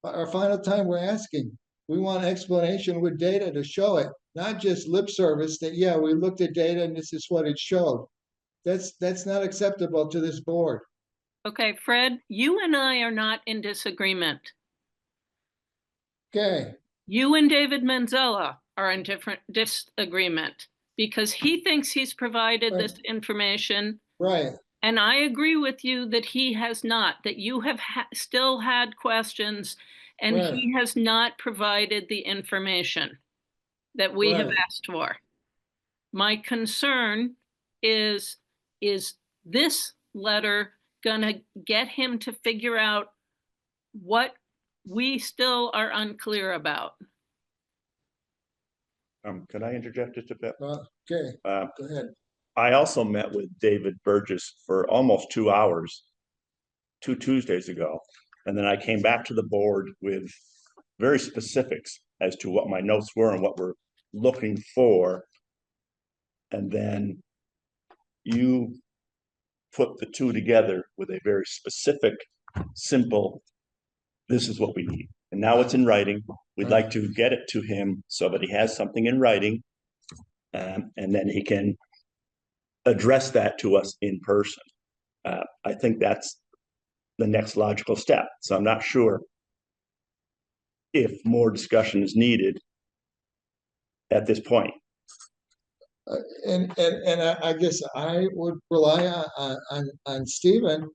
Our final time we're asking. We want explanation with data to show it, not just lip service that, yeah, we looked at data and this is what it showed. That's not acceptable to this board. Okay, Fred, you and I are not in disagreement. Okay, You and David Manzella are in different disagreement because he thinks he's provided this information. right, And I agree with you that he has not, that you have still had questions and right, he has not provided the information that we have right. asked for. My concern is this letter gonna get him to figure out what we still are unclear about? Can I interject just a bit? Okay, Uh, go ahead. I also met with David Burgess for almost 2 hours, 2 Tuesdays ago. And then I came back to the board with very specifics as to what my notes were and what we're looking for. And then you put the two together with a very specific, simple, this is what we need. And now it's in writing. We'd like to get it to him so that he has something in writing. And then he can address that to us in person. I think that's the next logical step. So I'm not sure if more discussion is needed at this point. And I guess I would rely on Stephen,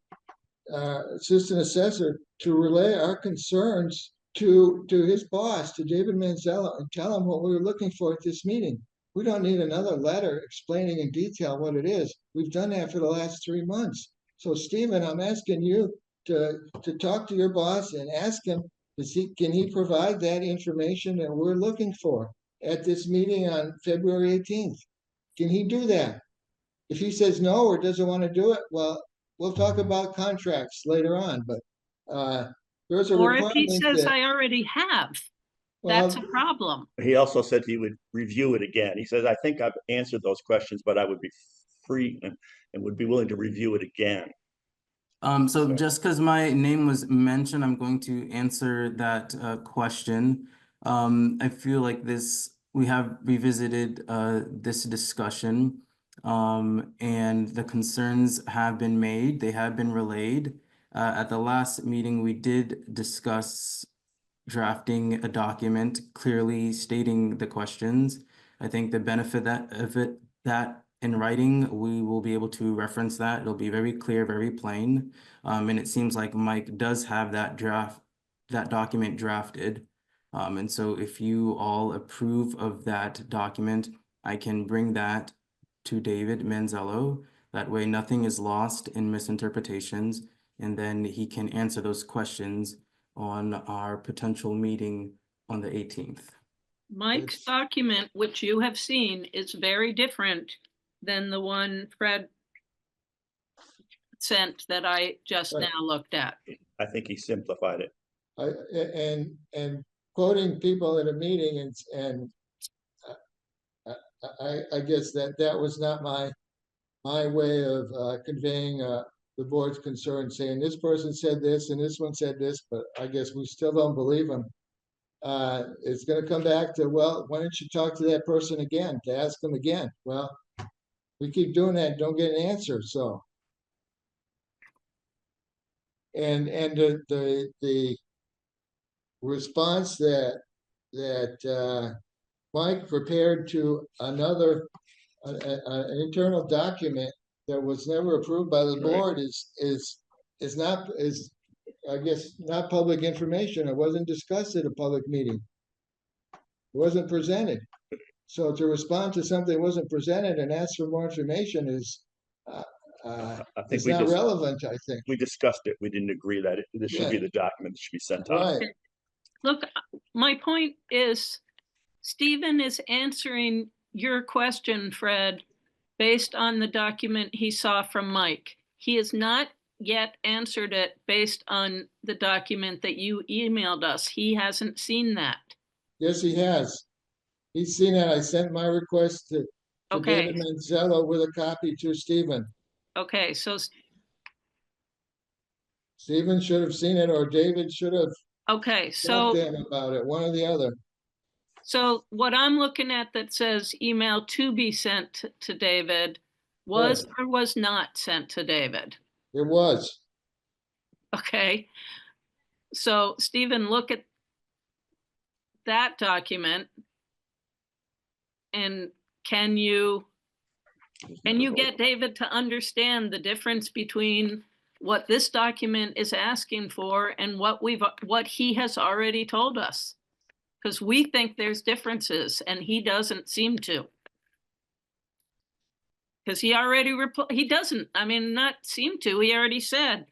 assistant assessor, to relay our concerns to his boss, to David Manzello, and tell him what we were looking for at this meeting. We don't need another letter explaining in detail what it is. We've done that for the last 3 months. So Stephen, I'm asking you to talk to your boss and ask him, can he provide that information that we're looking for at this meeting on February 18th? Can he do that? If he says no or doesn't want to do it, well, we'll talk about contracts later on, but there's a Or if he requirement says, that, I already have, that's a problem. He also said he would review it again. He says, I think I've answered those questions, but I would be free and would be willing to review it again. So Okay. just because my name was mentioned, I'm going to answer that question. I feel like we have revisited this discussion, and the concerns have been made, they have been relayed. At the last meeting, we did discuss drafting a document clearly stating the questions. I think the benefit that in writing, we will be able to reference that. It'll be very clear, very plain. And it seems like Mike does have that document drafted. And so if you all approve of that document, I can bring that to David Manzello. That way nothing is lost in misinterpretations, and then he can answer those questions on our potential meeting on the 18th. Mike's It's- document, which you have seen, is very different than the one Fred sent that I just Right. now looked at. I think he simplified it. and quoting people at a meeting and I guess that was not my way of conveying the board's concern, saying this person said this and this one said this, but I guess we still don't believe them. It's going to come back to, well, why don't you talk to that person again, to ask them again? Well, we keep doing that, don't get an answer. So, and the response that Mike prepared to another an internal document that was never approved by the Right. board is I guess not public information. It wasn't discussed at a public meeting. It wasn't presented. So to respond to something that wasn't presented and ask for more information is I think it's not relevant, I think. we discussed it. We didn't agree that this should be the document that should be sent out. Right. Look, my point is, Stephen is answering your question, Fred, based on the document he saw from Mike. He has not yet answered it based on the document that you emailed us. He hasn't seen that. Yes, he has. He's seen it. I sent my request to Okay. David Manzello with a copy to Stephen. Okay, so, Stephen should have seen it, or David should have okay, talked so, to him about it, one or the other. so what I'm looking at that says email to be sent to David was or was not sent to David. It was. Okay. So Stephen, look at that document and can you get David to understand the difference between what this document is asking for and what he has already told us? Because we think there's differences and he doesn't seem to. Because he already he doesn't, I mean, not seem to, he already said,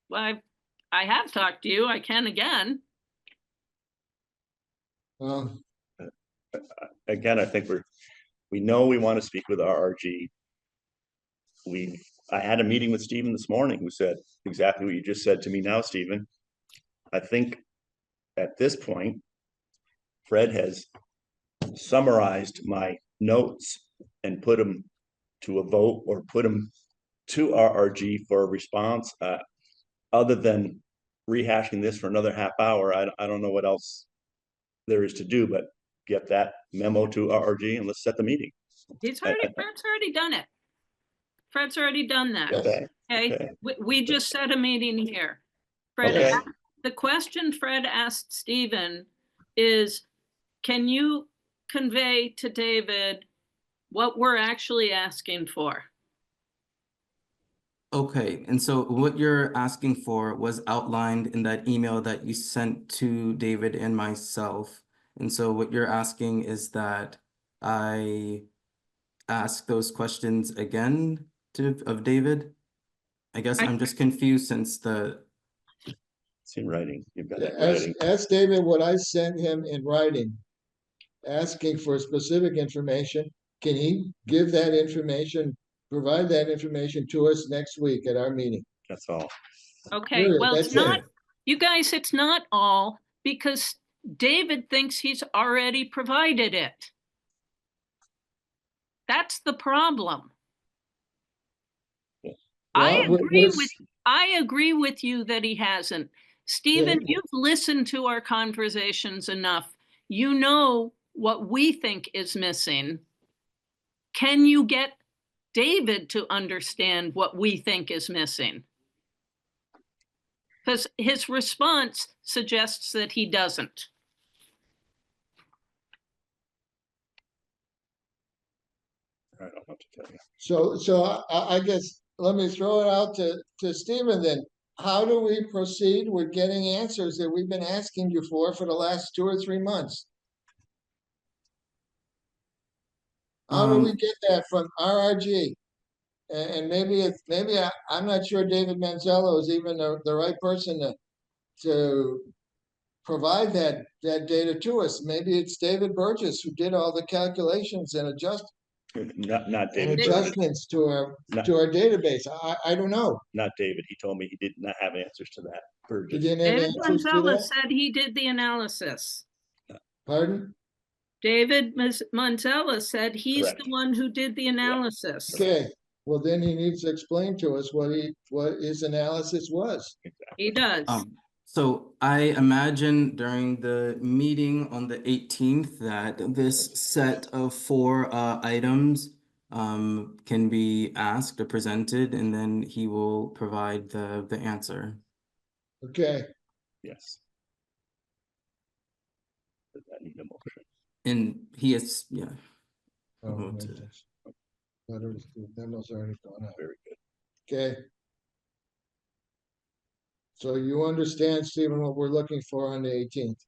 well, I have talked to you, I can again. Well, Again, I think We know we want to speak with RRG. I had a meeting with Stephen this morning who said exactly what you just said to me now, Stephen. I think at this point, Fred has summarized my notes and put them to a vote or put them to RRG for a response. Other than rehashing this for another half hour, I don't know what else there is to do, but get that memo to RRG and let's set the meeting. Fred's already done it. Fred's already done that. Okay. Okay, we just set a meeting here. Fred, Okay. the question Fred asked Stephen is, can you convey to David what we're actually asking for? Okay, and so what you're asking for was outlined in that email that you sent to David and myself. And so what you're asking is that I ask those questions again of David? I guess I'm just confused since It's in writing. You've got it in Ask, writing. ask David what I sent him in writing, asking for specific information. Can he give that information, provide that information to us next week at our meeting? That's all. Okay, Period. well, it's That's not, it. you guys, it's not all, because David thinks he's already provided it. That's the problem. I Well, agree with you that he hasn't. Stephen, Yeah. you've listened to our conversations enough. You know what we think is missing. Can you get David to understand what we think is missing? Because his response suggests that he doesn't. I don't know what to tell you. So I guess, let me throw it out to Stephen then. How do we proceed with getting answers that we've been asking you for the last 2 or 3 months? How do we get that from RRG? And maybe I'm not sure David Manzello is even the right person to provide that data to us. Maybe it's David Burgess who did all the calculations and Not David. adjustments to our database. I don't know. Not David. He told me he did not have answers to that. He Burgess. didn't have David answers to Manzella that. said he did the analysis. Pardon? David Manzella said he's Correct. the one who did the analysis. Okay. Well, then he needs to explain to us what his analysis was. He does. So I imagine during the meeting on the 18th that this set of 4 items can be asked or presented, and then he will provide the answer. Okay. Yes. Does that need a motion? And he is, yeah. Oh, Voted. letters, the memo's already gone out. Very good. Okay. So you understand, Stephen, what we're looking for on the 18th?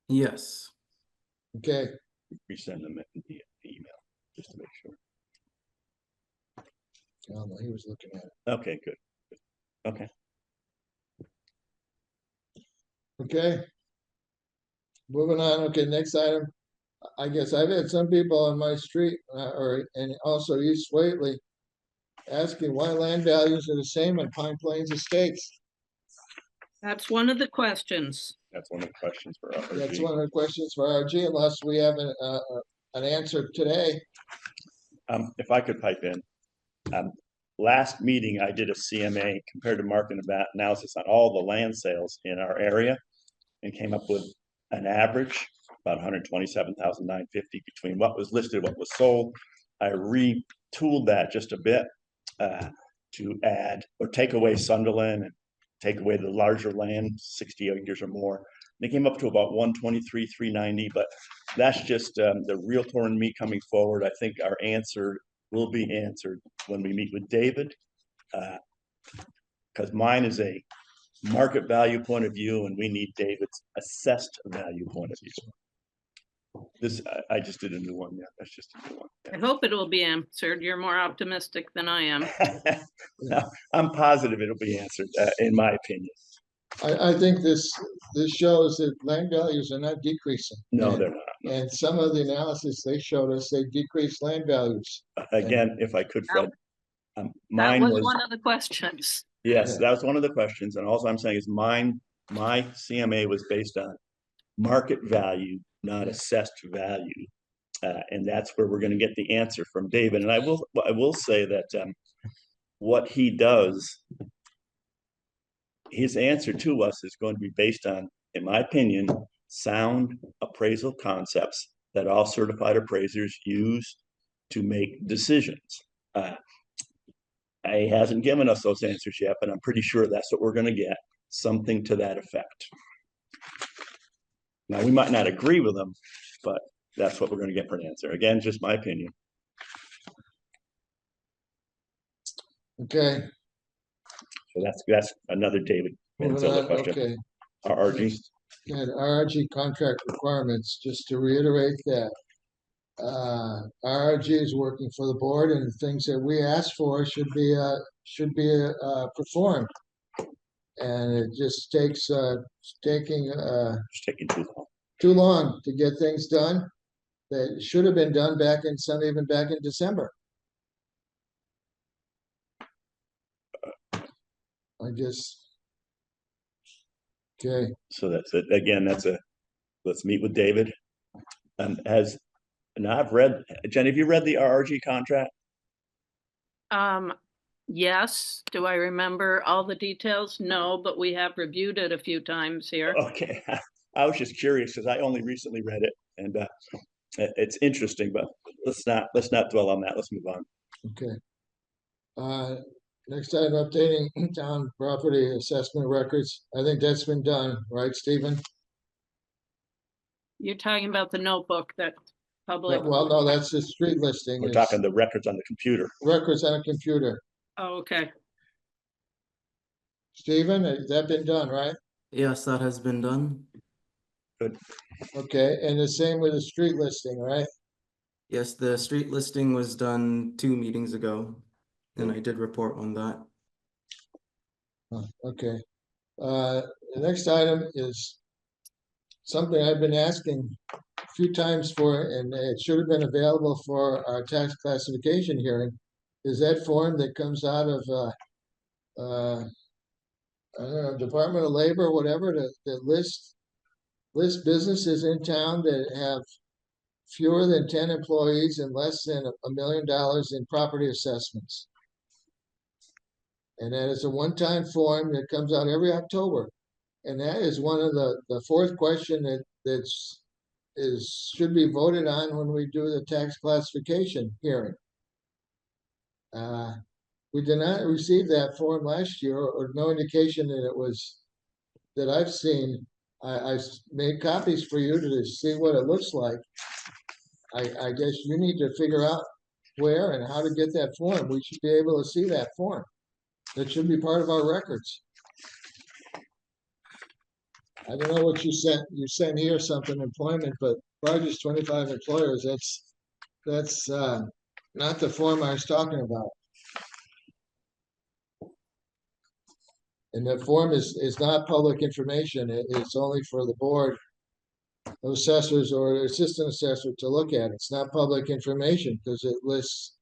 Yes. Okay. Resend them the email just to make sure. Oh, no, he was looking at it. Okay, good. Okay. Okay. Moving on. Okay, next item. I guess I've had some people on my street and also East Whately asking why land values are the same in Pine Plains Estates. That's one of the questions. That's one of the questions for RRG. That's one of the questions for RG, unless we have an answer today. If I could pipe in, last meeting I did a CMA compared to market analysis on all the land sales in our area and came up with an average about 127,950 between what was listed, what was sold. I retooled that just a bit to add or take away Sunderland and take away the larger land, 60 acres or more. They came up to about 123, 390, but that's just the realtor and me coming forward. I think our answer will be answered when we meet with David, because mine is a market value point of view and we need David's assessed value point of view. This, I just did a new one. Yeah, that's just a new one. I hope it will be answered. You're more optimistic than I am. No, I'm positive it'll be answered, in my opinion. I think this shows that land values are not decreasing. No, And- they're not. No. And some of the analysis they showed us, they decreased land values. Again, if I could, Fred, That mine was was, one of the questions. yes, Yeah. that was one of the questions. And all I'm saying is my CMA was based on market value, not assessed value. And that's where we're going to get the answer from David. And I will say that what he does, his answer to us is going to be based on, in my opinion, sound appraisal concepts that all certified appraisers use to make decisions. He hasn't given us those answers yet, but I'm pretty sure that's what we're going to get, something to that effect. Now, we might not agree with them, but that's what we're going to get for an answer. Again, just my opinion. Okay. So that's another David Moving Manzella on, question. okay. RRG. And RRG contract requirements, just to reiterate that. RRG is working for the board and the things that we asked for should be performed. And it just takes, taking, Just taking too long. too long to get things done that should have been done even back in December. I guess. Okay, So that's it. Again, let's meet with David. And I've read, Jenny, have you read the RRG contract? Yes. Do I remember all the details? No, but we have reviewed it a few times here. Okay. I was just curious because I only recently read it and it's interesting, but let's not dwell on that. Let's move on. okay. Next item, updating town property assessment records. I think that's been done, right, Stephen? You're talking about the notebook that public. Well, no, that's the street listing. We're is talking the records on the computer. records on a computer. Oh, okay. Stephen, has that been done, right? Yes, that has been done. Good. Okay, and the same with the street listing, right? Yes, the street listing was done 2 meetings ago, and I did report on that. Okay. The next item is something I've been asking a few times for, and it should have been available for our tax classification hearing. Is that form that comes out of, I don't know, Department of Labor, whatever, that lists businesses in town that have fewer than 10 employees and less than $1 million in property assessments. And that is a one-time form that comes out every October. And that is one of the fourth question should be voted on when we do the tax classification hearing. We did not receive that form last year, or no indication that it was, that I've seen. I made copies for you to see what it looks like. I guess you need to figure out where and how to get that form. We should be able to see that form. That should be part of our records. I don't know what you sent. You sent here something employment, but largest 25 employers. That's not the form I was talking about. And the form is not public information. It's only for the board of assessors or the assistant assessor to look at. It's not public information because it lists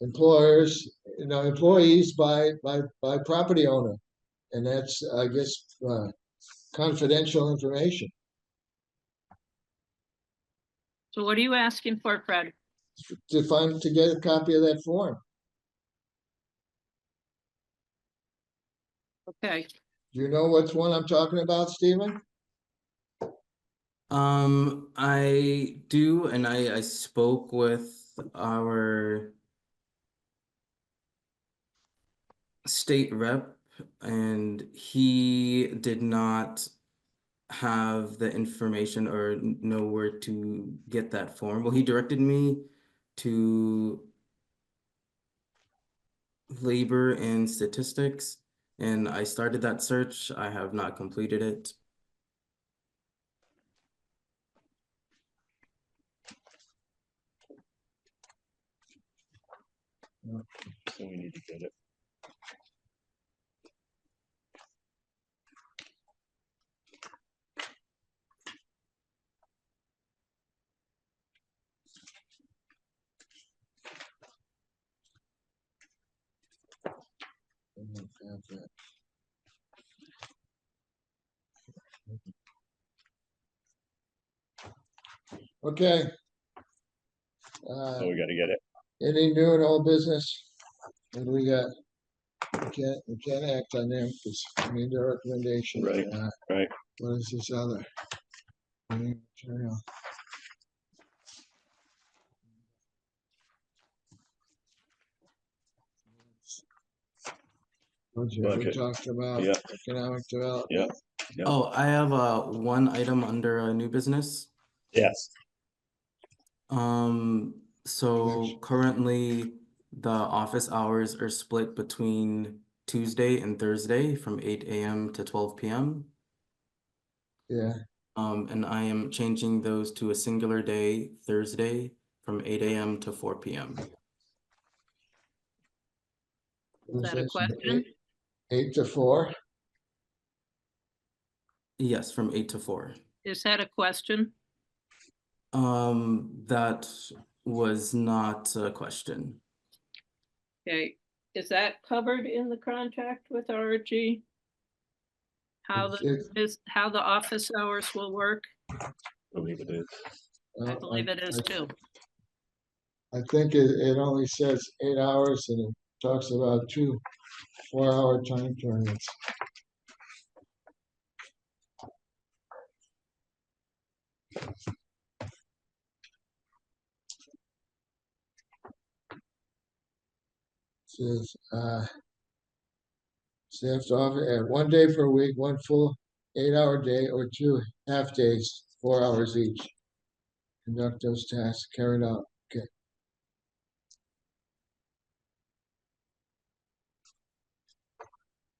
employers, employees by property owner, and that's, I guess, confidential information. So what are you asking for, Fred? To get a copy of that form. Okay. Do you know which one I'm talking about, Stephen? I do, and I spoke with our state rep, and he did not have the information or know where to get that form. Well, he directed me to labor and statistics, and I started that search. I have not completed it. So we need to get it. Okay. So we gotta get it. Any new and old business? What do we got? We can't act on them because I mean their recommendation. Right, right. What is this other? Any material? Budget, we Budget. talked about Yeah. economic development. Yeah. Oh, I have one item under new business. Yes. So currently the office hours are split between Tuesday and Thursday from 8 a.m. to 12 p.m. Yeah, And I am changing those to a singular day, Thursday, from 8 a.m. to 4 p.m. Is that a Thursdays from question? 8 to 4. Yes, from 8 to 4. Is that a question? That was not a question. Okay, is that covered in the contract with RG? How how the office hours will work? I believe it is. I believe it is too. I think it only says 8 hours and it talks about 2 4-hour time periods. Says staff to offer 1 day per week, 1 full 8-hour day or 2 half days, 4 hours each. Conduct those tasks carried out. Okay.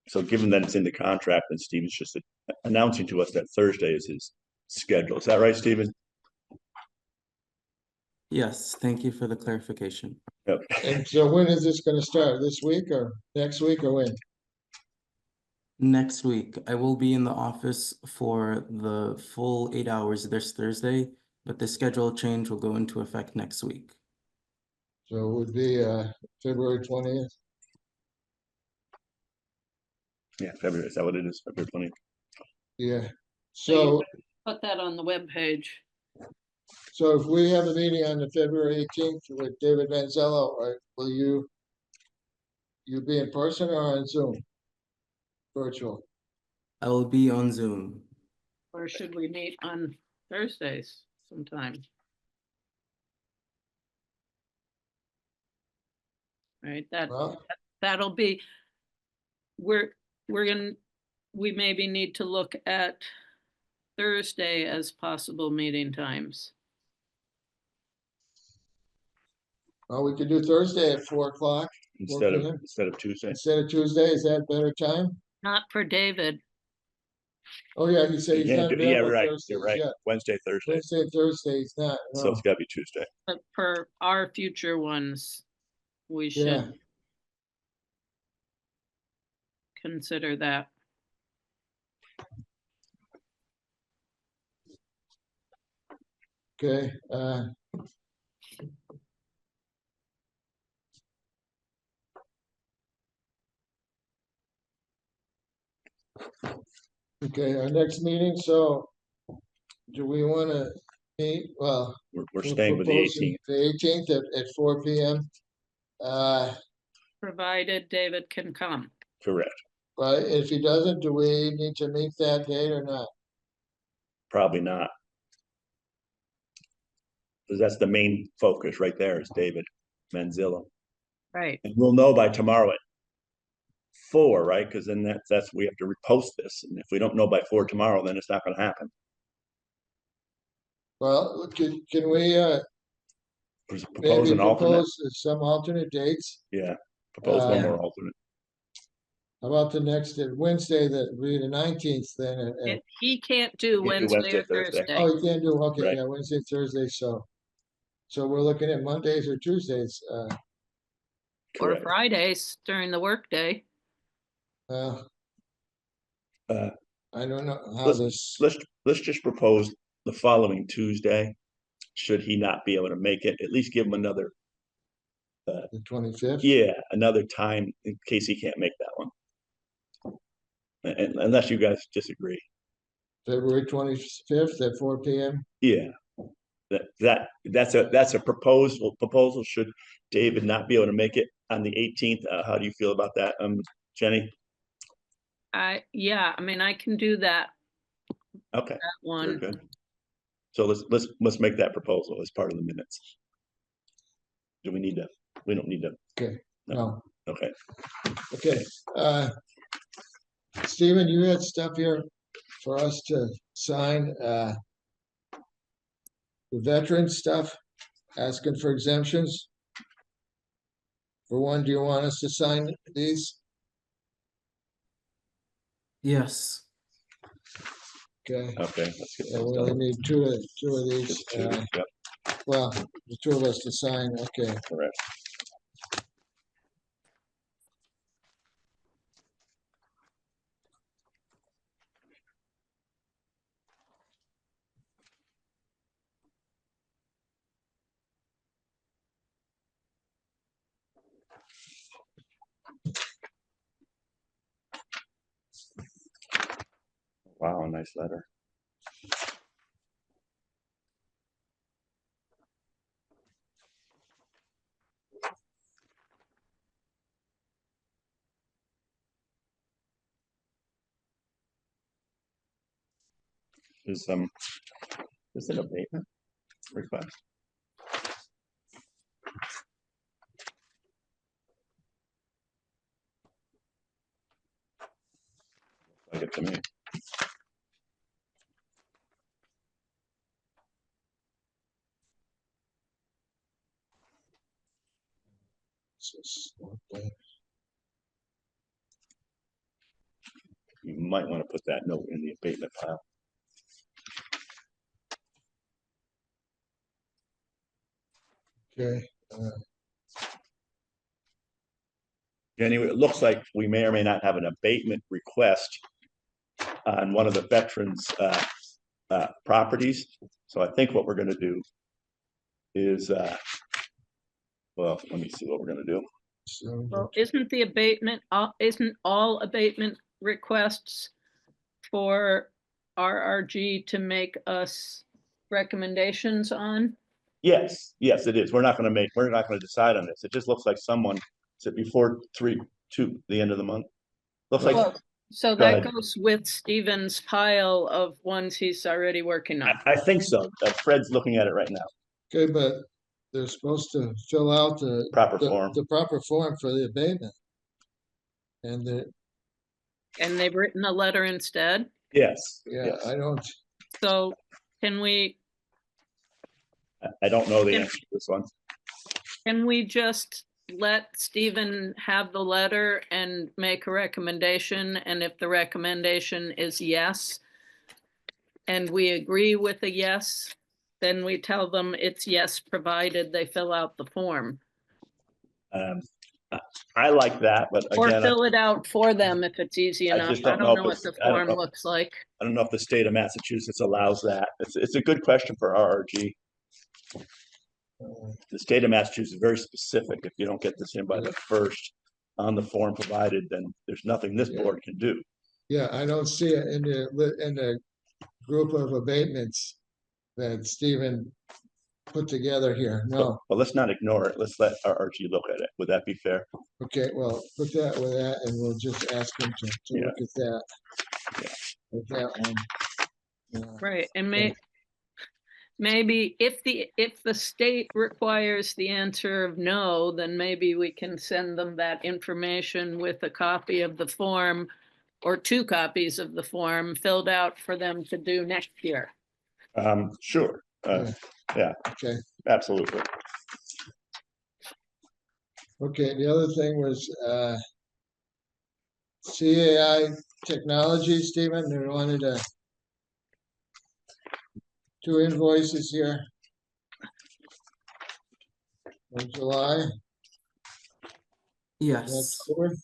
So given that it's in the contract, then Stephen's just announcing to us that Thursday is his schedule. Is that right, Stephen? Yes, thank you for the clarification. Okay. And so when is this going to start? This week or next week or when? Next week, I will be in the office for the full 8 hours this Thursday, but the schedule change will go into effect next week. So it would be February 20th. Yeah, February. Is that what it is? February 20th. Yeah. So So put that on the webpage. so if we have a meeting on the February 18th with David Manzello, will you be in person or on Zoom? Virtual. I will be on Zoom. Or should we meet on Thursdays sometime? Right, Well, that'll be, we're gonna, we maybe need to look at Thursday as possible meeting times. we could do Thursday at 4 o'clock Instead of p.m. Tuesday. instead of Tuesday. Is that better time? Not for David. Oh yeah, he said You he's can't not do, yeah, available right. Thursdays. You're right. Yeah, Wednesday, Thursday. Wednesday and Thursday he's not. So No. it's gotta be Tuesday. But for our future ones, we Yeah. should consider that. Okay. Okay, our next meeting, so do we want to meet, well, We're staying with the 18th. The 18th at 4 p.m. Provided David can come. Correct. But if he doesn't, do we need to meet that date or not? Probably not. Because that's the main focus right there is David Manzillo. Right. And we'll know by tomorrow at 4, right? Because then that's we have to repost this. And if we don't know by 4 tomorrow, then it's not going to happen. Well, can we Propose maybe an alternate. propose some alternate dates? Yeah. Propose one more alternate. How about the next Wednesday, that would be the 19th then? He can't do Wednesday or Thursday. Oh, you can't do, okay, Right. yeah, Wednesday, Thursday, so we're looking at Mondays or Tuesdays. Or Correct. Fridays during the workday. I don't know how Let's just propose the following Tuesday. Should he not be able to make it, at least give him another the 25th. another time in case he can't make that one. Unless you guys disagree. February 25th at 4 p.m. Yeah. That's a proposal. Should David not be able to make it on the 18th? How do you feel about that, Jenny? Yeah, I mean, I can do that Okay, very one. good. So let's make that proposal as part of the minutes. Do we need to? We don't need to. Okay, no, Okay. okay. Stephen, you had stuff here for us to sign, the veteran stuff, asking for exemptions. For one, do you want us to sign these? Yes. Okay, Okay. Let's get yeah, we those only done. need two of these, Just two. Yep. well, the two of us to sign, okay. Correct. Wow, nice letter. Is an abatement request? Like it to me. Okay. You might want to put that note in the abatement file. Okay, Anyway, it looks like we may or may not have an abatement request on one of the veterans' properties. So I think what we're going to do is, well, let me see what we're going to do. so, Well, isn't all abatement requests for RRG to make us recommendations on? Yes, it is. We're not going to decide on this. It just looks like someone said before the end of the month. Looks like, Well, so Go that ahead. goes with Stephen's pile of ones he's already working on. I think so. Fred's looking at it right now. okay, but they're supposed to fill out Proper form. the proper form for the abatement. And And they've written a letter instead. Yes. yeah, yes. I don't, So can we I don't know the answer to this one. just let Stephen have the letter and make a recommendation? And if the recommendation is yes, and we agree with a yes, then we tell them it's yes, provided they fill out the form. I like that, but Or again, fill it out for them if it's easy I enough. just I don't don't know know if what the it's- I don't form know. looks like. I don't know if the state of Massachusetts allows that. It's a good question for RRG. The state of Massachusetts is very specific. If you don't get this in by the first on the form provided, then there's nothing this board can do. yeah, I don't see it in the group of abatements that Stephen put together here, no. But let's not ignore it. Let's let RRG look at it. Would that be fair? Okay, well, put that with that, and we'll just ask him to Yeah. look at that. With that one. Yeah. Right, and maybe if the state requires the answer of no, then maybe we can send them that information with a copy of the form or 2 copies of the form filled out for them to do next year. Sure. Yeah, Okay, absolutely. okay, the other thing was, CAI technology, Stephen, they wanted 2 invoices here. In July, Yes. that's four.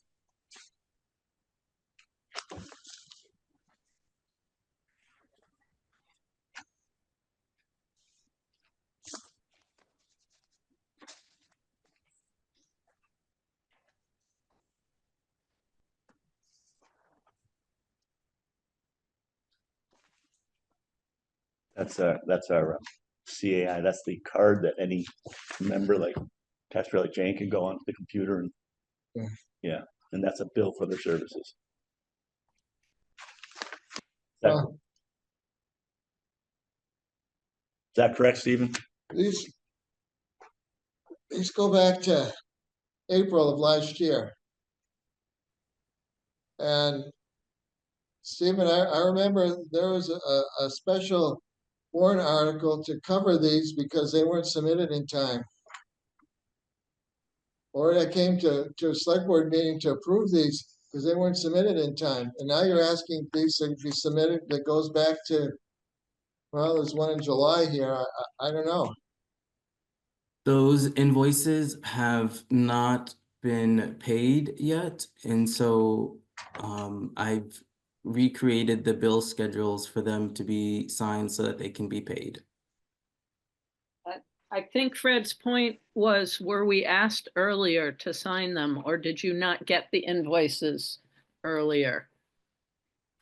That's our CAI. That's the card that any member, like taxpayer like Jane, can go onto the computer and yeah, and that's a bill for their services. Is that correct, Stephen? These go back to April of last year. And Stephen, I remember there was a special warrant article to cover these because they weren't submitted in time. Or I came to a select board meeting to approve these because they weren't submitted in time. And now you're asking these to be submitted that goes back to, well, there's one in July here. I don't know. Those invoices have not been paid yet, and so I've recreated the bill schedules for them to be signed so that they can be paid. I think Fred's point was, were we asked earlier to sign them, or did you not get the invoices earlier?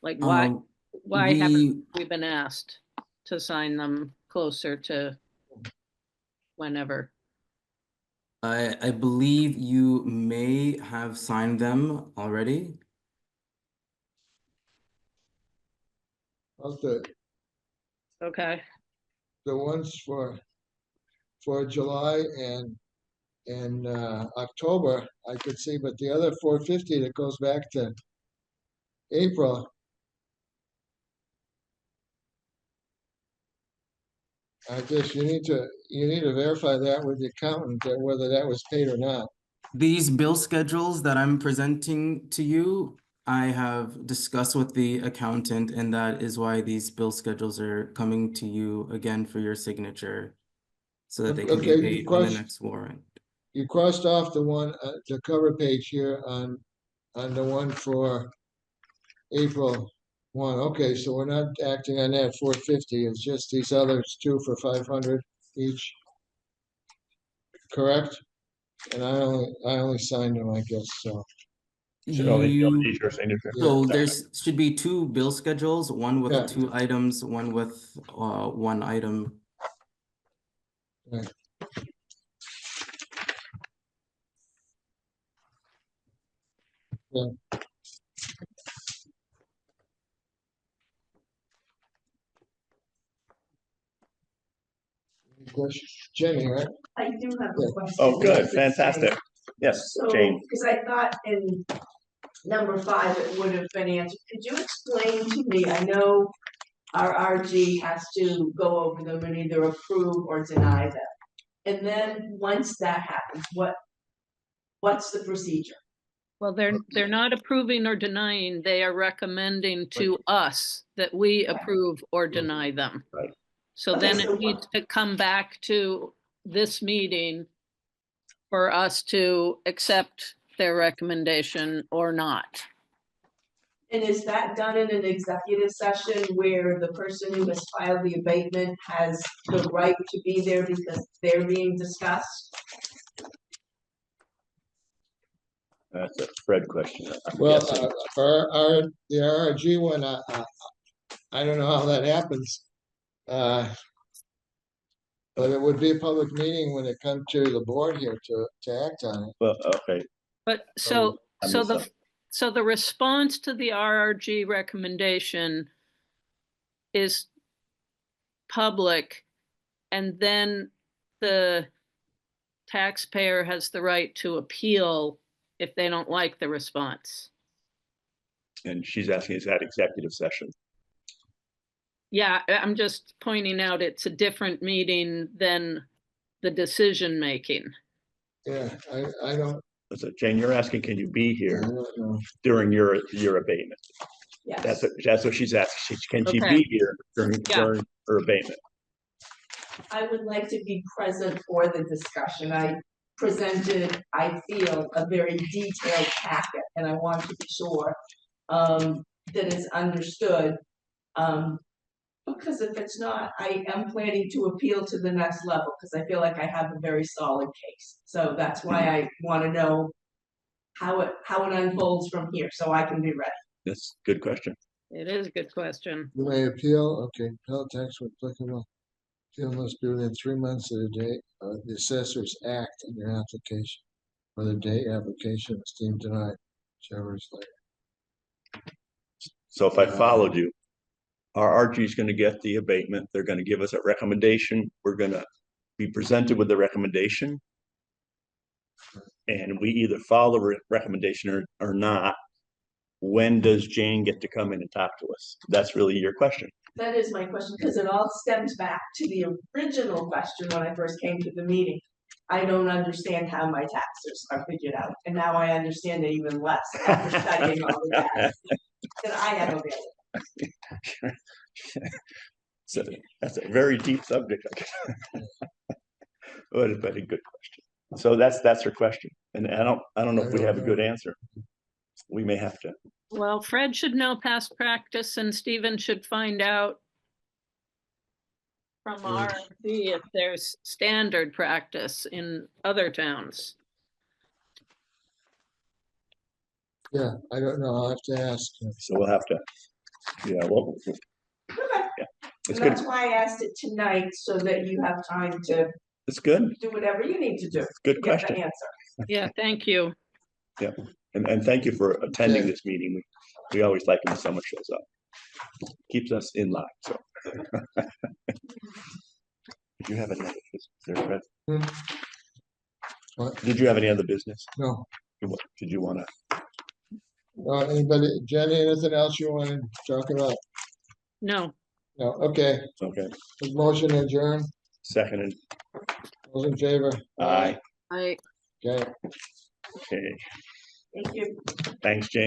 Like why haven't we been asked to sign them closer to whenever? I believe you may have signed them already. Okay. Okay. The ones for July and October, I could see, but the other 450 that goes back to April, I guess you need to verify that with the accountant that whether that was paid or not. These bill schedules that I'm presenting to you, I have discussed with the accountant, and that is why these bill schedules are coming to you again for your signature so that they can be Okay, paid on the next warrant. You crossed off the one, the cover page here on the one for April 1. Okay, so we're not acting on that 450. It's just these others two for 500 each. Correct? And I only signed them, I guess, so. So you don't need your signature. So there's should be two bill schedules, one with Yeah. 2 items, one with 1 item. Right. Yeah. Question, Jenny, right? I do have Yeah. a question. Oh, good, This is fantastic. Jane. Yes, So, Jane. because I thought in number 5, it would have been answered. Could you explain to me, I know our RG has to go over them and either approve or deny them. And then once that happens, what's the procedure? Well, they're not approving or denying, they are recommending to us that we approve or deny them. Right. So Okay, then so it needs to come back to this meeting for us to accept their recommendation or not. And is that done in an executive session where the person who has filed the abatement has the right to be there because they're being discussed? That's a Fred question. I'm Well, guessing. for the RRG one, I don't know how that happens. But it would be a public meeting when it comes to the board here to act on it. Well, okay. But I missed something. so the response to the RRG recommendation is public, and then the taxpayer has the right to appeal if they don't like the response. And she's asking, is that executive session? Yeah, I'm just pointing out it's a different meeting than the decision making. Yeah, I don't, So Jane, you're asking, can you be I here don't know. during your abatement? Yes. That's what she's asking. Can she Okay. be here during her abatement? I would like to be present for the discussion. I presented, I feel, a very detailed packet, and I want to be sure that it's understood. Because if it's not, I am planning to appeal to the next level, because I feel like I have a very solid case. So that's why I want to know how it unfolds from here, so I can be ready. That's a good question. It is a good question. You may appeal, okay, appeal tax when applicable. Appeal must be within 3 months of the date of the assessor's act on your application. Or the date application is deemed denied, whichever is later. So if I followed you, our RG is gonna get the abatement, they're gonna give us a recommendation, we're gonna be presented with the recommendation. And we either follow the recommendation or not. When does Jane get to come in and talk to us? That's really your question. That is my question, because it all stems back to the original question when I first came to the meeting. I don't understand how my taxes are figured out, and now I understand it even less after studying all of that. That I have available. So that's a very deep subject. But a good question. So that's her question. And I don't know if we have a good answer. We may have to. Well, Fred should know past practice and Stephen should find out from RFP if there's standard practice in other towns. Yeah, I don't know, I'll have to ask. So we'll have to, yeah, well, yeah. It's And good. that's why I asked it tonight, so that you have time to It's good. do whatever you need to do. Good to get the question. answer. Yeah, thank you. Yeah. And thank you for attending Okay. this meeting. We always like when someone shows up. Keeps us in line, so. Did you have any other business there, Fred? What? Did you have any other business? No, Did you wanna? anybody, Jenny, anything else you want to talk about? No, No, okay, Okay, motion adjourned, seconded. those in favor? Aye. I. Okay. Okay, Thank you. thanks, Jane.